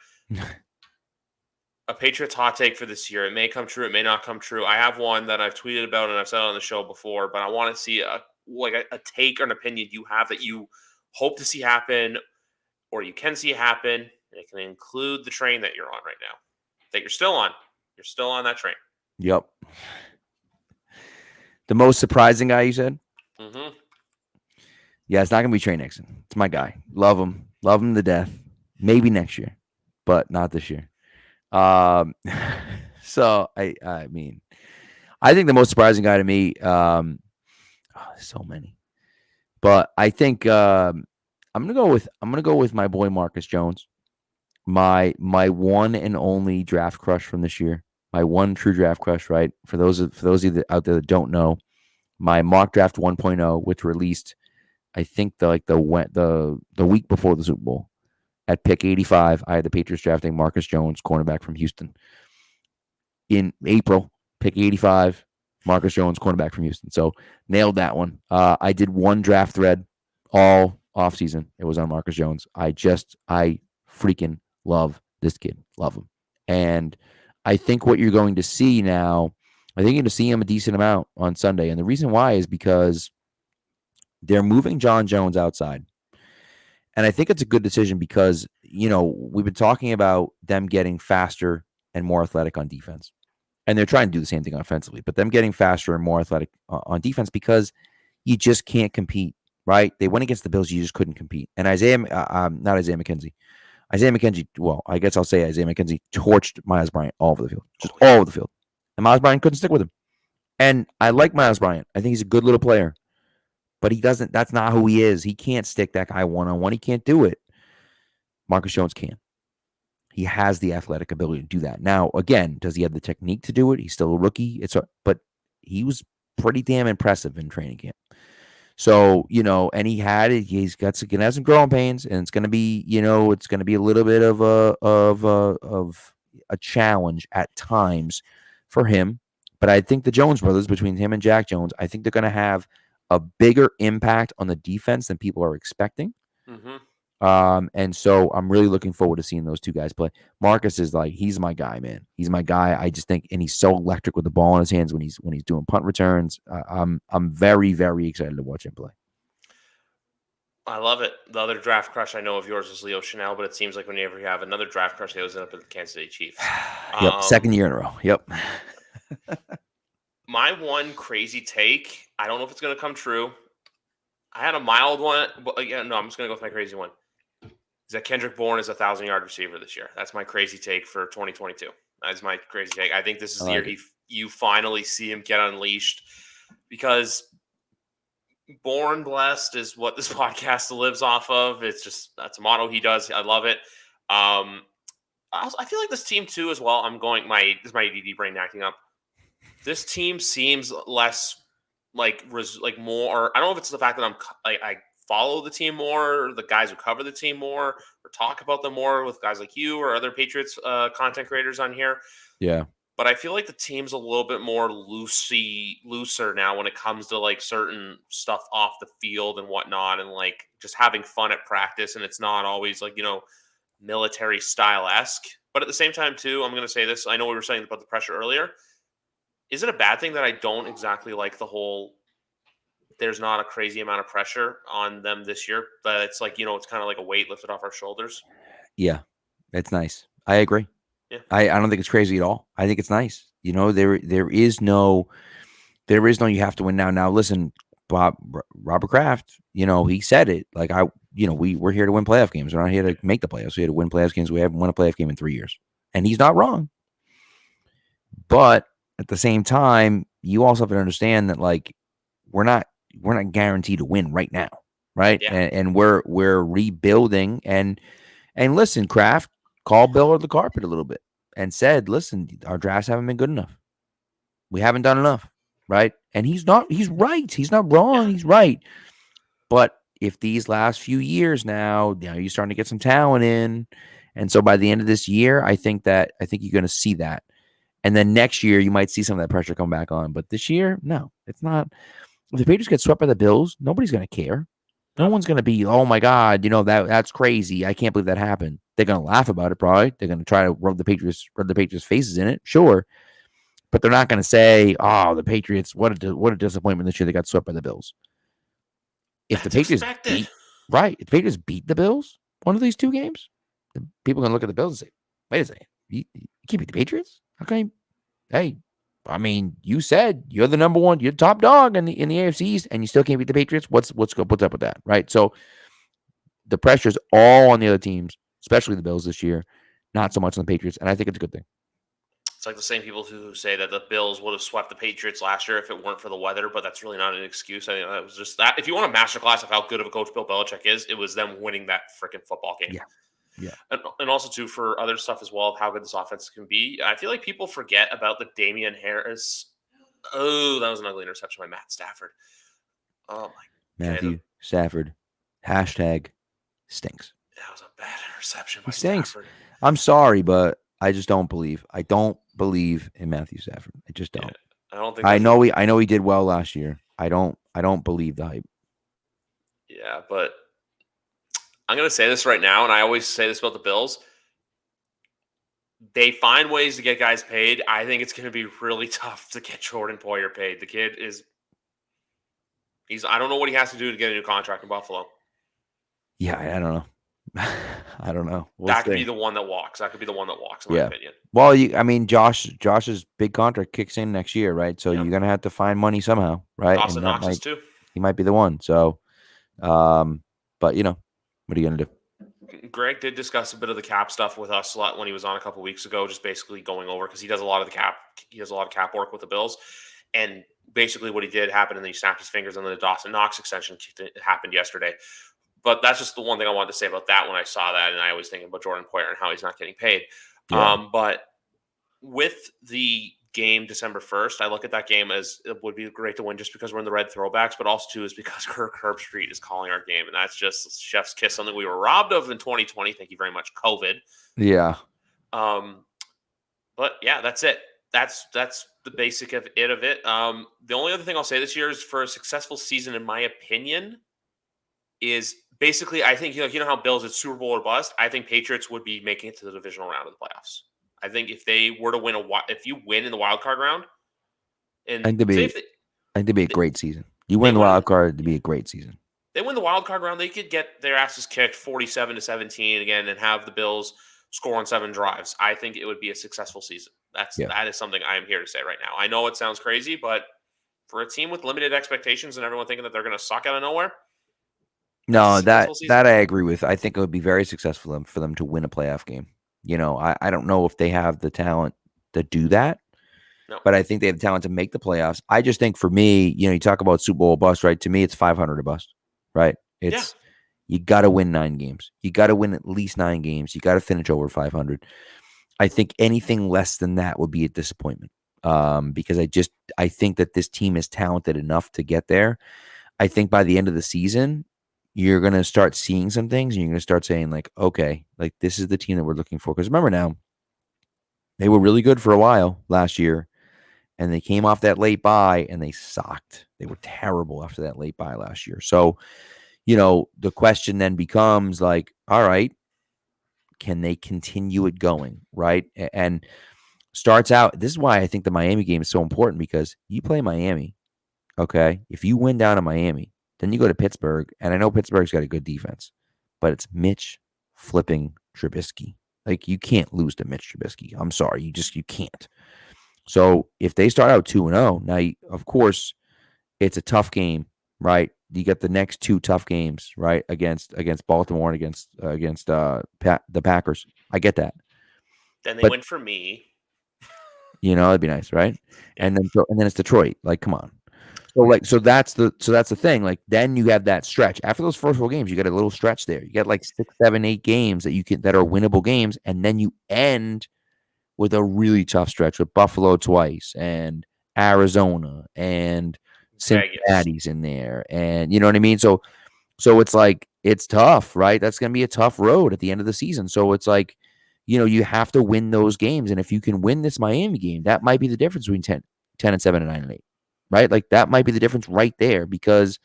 A Patriots hot take for this year. It may come true. It may not come true. I have one that I've tweeted about and I've said on the show before, but I want to see a take or an opinion you have that you hope to see happen or you can see happen. And it can include the train that you're on right now, that you're still on. You're still on that train. Yep. The most surprising guy you said? Mm-hmm. Yeah, it's not going to be Trey Nixon. It's my guy. Love him. Love him to death. Maybe next year, but not this year. So I mean, I think the most surprising guy to me, there's so many, but I think I'm gonna go with my boy Marcus Jones, my one and only draft crush from this year, my one true draft crush. Right, for those of you out there that don't know, my mock draft 1.0, which released, I think the week before the Super Bowl. At pick 85, I had the Patriots drafting Marcus Jones, cornerback from Houston. In April, pick 85, Marcus Jones, cornerback from Houston. So nailed that one. I did one draft thread all offseason. It was on Marcus Jones. I freaking love this kid. Love him. And I think what you're going to see now, I think you're going to see him a decent amount on Sunday. And the reason why is because they're moving John Jones outside. And I think it's a good decision because, we've been talking about them getting faster and more athletic on defense. And they're trying to do the same thing offensively, but them getting faster and more athletic on defense because you just can't compete, right? They went against the Bills. You just couldn't compete. And not Isaiah McKenzie. Isaiah McKenzie, well, I guess I'll say Isaiah McKenzie torched Myles Bryant all over the field, just all over the field. And Myles Bryant couldn't stick with him. And I like Myles Bryant. I think he's a good little player. But that's not who he is. He can't stick that guy one-on-one. He can't do it. Marcus Jones can. He has the athletic ability to do that. Now, again, does he have the technique to do it? He's still a rookie. But he was pretty damn impressive in training camp. So, and he had it. He's going to have some growing pains, and it's going to be, it's going to be a little bit of a challenge at times for him. But I think the Jones brothers, between him and Jack Jones, I think they're going to have a bigger impact on the defense than people are expecting. Mm-hmm. And so I'm really looking forward to seeing those two guys play. Marcus is he's my guy, man. He's my guy. I just think, and he's so electric with the ball in his hands when he's doing punt returns. I'm very, very excited to watch him play. I love it. The other draft crush I know of yours is Leo Chanel, but it seems like whenever you have another draft crush, they always end up with the Kansas City Chiefs. Yep, second year in a row. Yep. My one crazy take, I don't know if it's going to come true. I had a mild one, but no, I'm just going to go with my crazy one. Is that Kendrick Bourne is a 1,000-yard receiver this year. That's my crazy take for 2022. That's my crazy take. I think this is the year you finally see him get unleashed because Born Blessed is what this podcast lives off of. That's a motto he does. I love it. I feel like this team too as well. This is my ADD brain acting up. This team seems less more. I don't know if it's the fact that I follow the team more, or the guys who cover the team more, or talk about them more with guys like you or other Patriots content creators on here. Yeah. But I feel like the team's a little bit more looser now when it comes to certain stuff off the field and whatnot, and just having fun at practice. And it's not always military style-esque. But at the same time, too, I'm going to say this. I know we were saying about the pressure earlier. Is it a bad thing that I don't exactly like the whole there's not a crazy amount of pressure on them this year, but it's it's kind of like a weight lifted off our shoulders? Yeah, it's nice. I agree. Yeah. I don't think it's crazy at all. I think it's nice. There is no you have to win now. Now listen, Robert Kraft, he said it we're here to win playoff games. We're not here to make the playoffs. We're here to win playoff games. We haven't won a playoff game in 3 years. And he's not wrong. But at the same time, you also have to understand that we're not guaranteed to win right now, right? Yeah. And we're rebuilding. And listen, Kraft called Bill on the carpet a little bit and said, "Listen, our drafts haven't been good enough. We haven't done enough, right?" And he's right. He's not wrong. He's right. But if these last few years now you're starting to get some talent in, and so by the end of this year, I think you're going to see that. And then next year, you might see some of that pressure come back on. But this year, no, it's not. If the Patriots get swept by the Bills, nobody's going to care. No one's going to be, oh, my God, that's crazy. I can't believe that happened. They're going to laugh about it, probably. They're going to try to rub the Patriots' faces in it, sure. But they're not going to say, oh, the Patriots, what a disappointment this year. They got swept by the Bills. If the Patriots beat the Bills, one of these two games, people are going to look at the Bills and say, wait a second, you can't beat the Patriots? Okay. Hey, I mean, you said you're the number one, you're top dog in the AFC East, and you still can't beat the Patriots. What's up with that, right? So the pressure's all on the other teams, especially the Bills this year, not so much on the Patriots, and I think it's a good thing. It's like the same people who say that the Bills would have swept the Patriots last year if it weren't for the weather, but that's really not an excuse. I think that was just that. If you want a masterclass of how good of a coach Bill Belichick is, it was them winning that freaking football game. Yeah. Yeah. And also, too, for other stuff as well, of how good this offense can be. I feel like people forget about the Damian Harris. Oh, that was an ugly interception by Matt Stafford. Oh, my God. Matthew Stafford, hashtag stinks. That was a bad interception by He stinks. Stafford. I'm sorry, but I just don't believe. I don't believe in Matthew Stafford. I just don't. I don't think I that's know he did well last year. I don't believe the hype. yeah, but I'm gonna say this right now, and I always say this about the Bills. They find ways to get guys paid. I think it's gonna be really tough to get Jordan Poyer paid. The kid is I don't know what he has to do to get a new contract in Buffalo. Yeah, I don't know. I don't know. We'll That could be see. the one that walks. That could be the one that walks, in my Yeah. opinion. Well, I mean, Josh's big contract kicks in next year, right? So Yeah. you're gonna have to find money somehow, right? Dawson And that Knox is too. he might be the one. So, but what are you gonna do? Greg did discuss a bit of the cap stuff with us when he was on a couple weeks ago, just basically going over because he does a lot of the cap. He does a lot of cap work with the Bills, and basically what he did happened, and then he snapped his fingers, and then the Dawson Knox extension happened yesterday. But that's just the one thing I wanted to say about that when I saw that, and I was thinking about Jordan Poyer and how he's not getting paid. Yeah. But with the game December 1st, I look at that game as it would be great to win just because we're in the red throwbacks, but also too is because Kirk Herbstreit is calling our game, and that's just chef's kiss, something we were robbed of in 2020. Thank you very much, COVID. Yeah. But yeah, that's it. That's the basic of it. The only other thing I'll say this year is for a successful season, in my opinion, is basically I think you know how Bills it's Super Bowl or bust. I think Patriots would be making it to the divisional round of the playoffs. I think if they were to win if you win in the wild card round, I and think to say be if I think to be a great season. You they win the win wild card to be a great season. they win the wild card round, they could get their asses kicked 47-17 again and have the Bills score on 7 drives. I think it would be a successful season. Yeah. That is something I am here to say right now. I know it sounds crazy, but for a team with limited expectations and everyone thinking that they're going to suck out of nowhere, No, successful season. that I agree with. I think it would be very successful for them to win a playoff game. I don't know if they have the talent to do that. No. But I think they have the talent to make the playoffs. I just think for me, you talk about Super Bowl bust, right? To me, it's 500 or bust, right? It's you got to win 9 games. You got to win at least 9 games. You got to finish over 500. I think anything less than that would be a disappointment. Because I think that this team is talented enough to get there. I think by the end of the season, you're going to start seeing some things and you're going to start saying like, okay, like this is the team that we're looking for. Because remember now, they were really good for a while last year. And they came off that late bye and they sucked. They were terrible after that late bye last year. So, the question then becomes like, all right, can they continue it going? Right. And starts out, this is why I think the Miami game is so important because you play Miami. Okay. If you win down in Miami, then you go to Pittsburgh. And I know Pittsburgh's got a good defense, but it's Mitch flipping Trubisky. Like you can't lose to Mitch Trubisky. I'm sorry. You can't. So if they start out 2-0, now of course it's a tough game, right? You get the next 2 tough games, right? Against Baltimore and against the Packers. I get that. Then they But win for me. it'd be nice, right? Yeah. And then it's Detroit. Like, come on. So that's the thing. Like then you have that stretch. After those first 4 games, you get a little stretch there. You get like 6, 7, 8 games that are winnable games, and then you end with a really tough stretch with Buffalo twice and Arizona and Vegas. Cincinnati's in there. And you know what I mean? So it's like, it's tough, right? That's going to be a tough road at the end of the season. So it's like, you have to win those games. And if you can win this Miami game, that might be the difference between 10 and 7 and 9 and 8, right? Like that might be the difference right there because,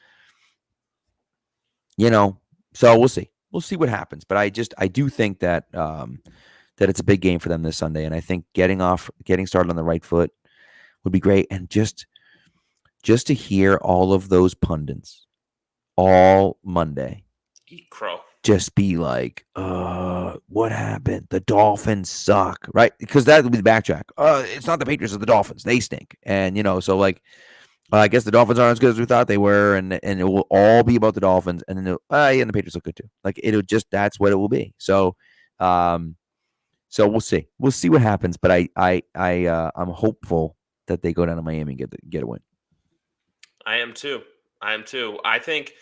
so we'll see. We'll see what happens. But I do think that, that it's a big game for them this Sunday. And I think getting started on the right foot would be great. And just to hear all of those pundits all Monday Eat crow. just be like, what happened? The Dolphins suck, right? Because that would be the backtrack. It's not the Patriots, it's the Dolphins. They stink. And, so like, I guess the Dolphins aren't as good as we thought they were, and it will all be about the Dolphins. And then, and the Patriots look good too. Like that's what it will be. So, so we'll see. We'll see what happens. But I'm hopeful that they go down to Miami and get a win. I am too. I think.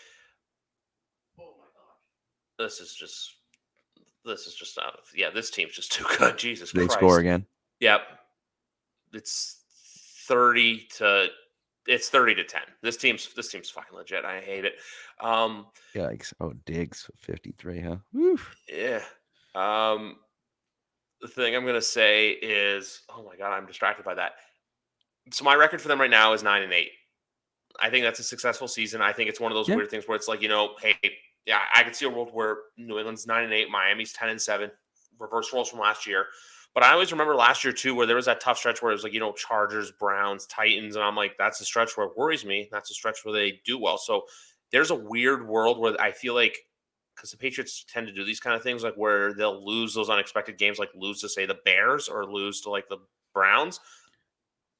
Oh my god. This is just out of this team's just too good. Jesus They Christ. score again. Yep. It's 30 to 10. This team's fucking legit. I hate it. Yikes. Oh, Diggs 53, huh? Woof. Yeah. The thing I'm gonna say is, oh my god, I'm distracted by that. So my record for them right now is 9-8. I think that's a successful season. I think it's one of those weird things where it's like, hey, yeah, I could see a world where New England's 9-8, Miami's 10-7, reverse roles from last year. But I always remember last year too, where there was that tough stretch where it was like, Chargers, Browns, Titans, and I'm like, that's the stretch where it worries me. That's the stretch where they do well. So there's a weird world where I feel like, because the Patriots tend to do these kind of things, like where they'll lose those unexpected games, like lose to say the Bears or lose to like the Browns.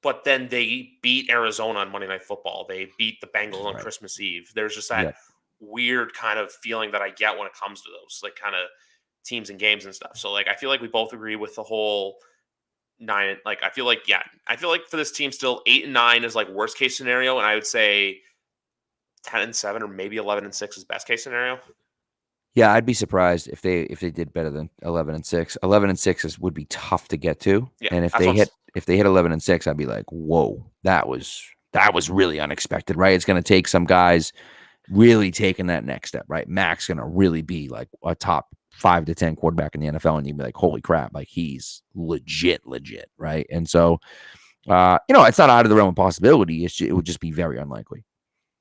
But then they beat Arizona on Monday Night Football. They beat the Bengals on Christmas Eve. There's just that weird kind of feeling that I get when it comes to those like kind of teams and games and stuff. So like I feel like we both agree with the whole 9. Like I feel like for this team still 8-9 is like worst case scenario, and I would say 10-7 or maybe 11-6 is best case scenario. Yeah, I'd be surprised if they did better than 11-6. 11-6 would be tough to get to, and if they hit 11-6, I'd be like, whoa, that was really unexpected, right? It's going to take some guys really taking that next step, right? Mac's going to really be like a top 5 to 10 quarterback in the NFL, and you'd be like, holy crap, like he's legit, right? And so, it's not out of the realm of possibility. It would just be very unlikely.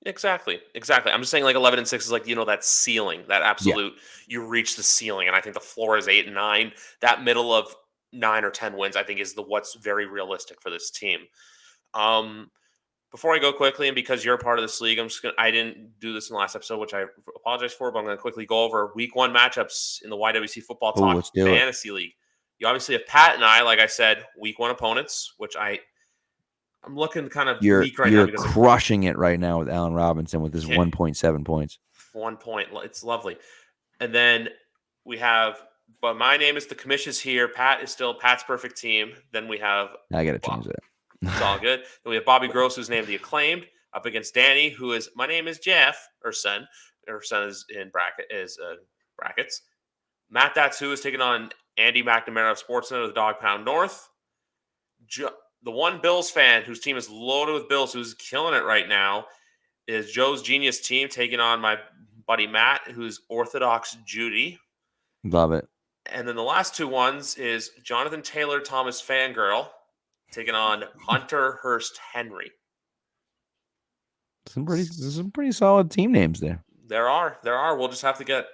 Exactly. I'm just saying like 11-6 is like, that ceiling, that absolute, you reach the ceiling. And I think the floor is 8-9. That middle of 9 or 10 wins, I think is what's very realistic for this team. Before I go quickly, and because you're a part of this league, I didn't do this in the last episode, which I apologize for, but I'm going to quickly go over week 1 matchups in the YWC Football Talk Fantasy League. You obviously have Pat and I, like I said, week 1 opponents, which I'm looking kind of weak right now. You're crushing it right now with Allen Robinson with his 1.7 points. 1 point. It's lovely. And then we have, but my name is the commission's here. Pat is still Pat's perfect team. Then we have. I got to change that. It's all good. Then we have Bobby Gross, who's named the Acclaimed, up against Danny, who is, my name is Jeff, or son. Her son is in brackets. Matt Datsu is taking on Andy McNamara of Sportsnet of the Dog Pound North. The one Bills fan whose team is loaded with Bills, who's killing it right now, is Joe's Genius team taking on my buddy Matt, who's Orthodox Judy. Love it. And then the last 2 ones is Jonathan Taylor Thomas Fangirl taking on Hunter Hurst Henry. Some pretty solid team names there. There are. We'll just have to get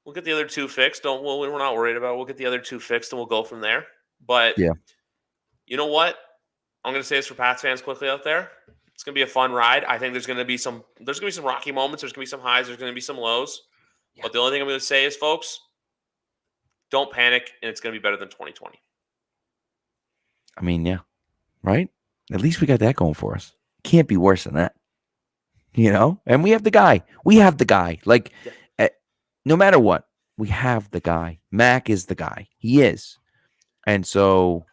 the other 2 fixed. We're not worried about it. We'll get the other 2 fixed and we'll go from there. But you know what? I'm going to say this for Pats fans quickly out there. It's going to be a fun ride. I think there's going to be some rocky moments. There's going to be some highs. There's going to be some lows. Yeah. But the only thing I'm going to say is, folks, don't panic, and it's going to be better than 2020. I mean, yeah, right? At least we got that going for us. Can't be worse than that. And we have the guy. Like, no matter what, we have the guy. Mac is the guy. He is. And so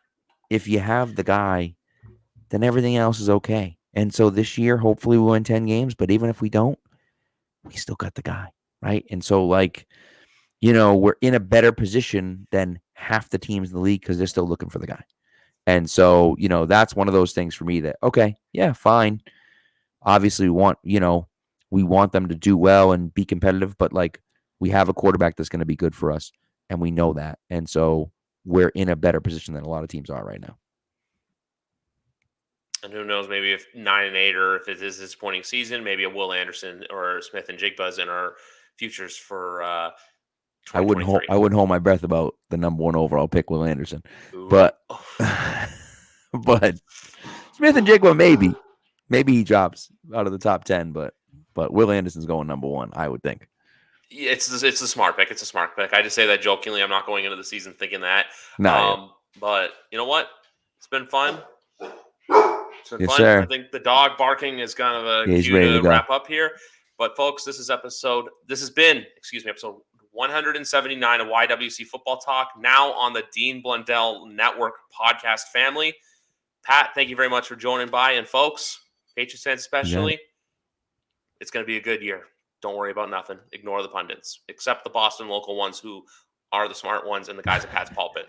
if you have the guy, then everything else is okay. And so this year, hopefully we win 10 games. But even if we don't, we still got the guy, right? And so, like, we're in a better position than half the teams in the league because they're still looking for the guy. And so, that's one of those things for me that, okay, yeah, fine. Obviously, we want them to do well and be competitive, but like we have a quarterback that's going to be good for us, and we know that. And so we're in a better position than a lot of teams are right now. And who knows, maybe if 9-8 or if it is a disappointing season, maybe a Will Anderson or Smith and Jigba's in our futures for I wouldn't hold my breath about the number 1 overall pick, Will Anderson. But but Smith and Jigba maybe he drops out of the top 10, but Will Anderson's going number 1, I would think. Yeah, it's a smart pick. It's a smart pick. I just say that jokingly. I'm not going into the season thinking that. But you know what? It's been fun. Yes, sir. I think the dog barking is kind of a cue to wrap up here. But folks, this has been episode 179 of YWC Football Talk, now on the Dean Blundell Network podcast family. Pat, thank you very much for joining by. And folks, Patriots fans especially, it's going to be a good year. Don't worry about nothing. Ignore the pundits, except the Boston local ones who are the smart ones and the guys at Pat's pulpit.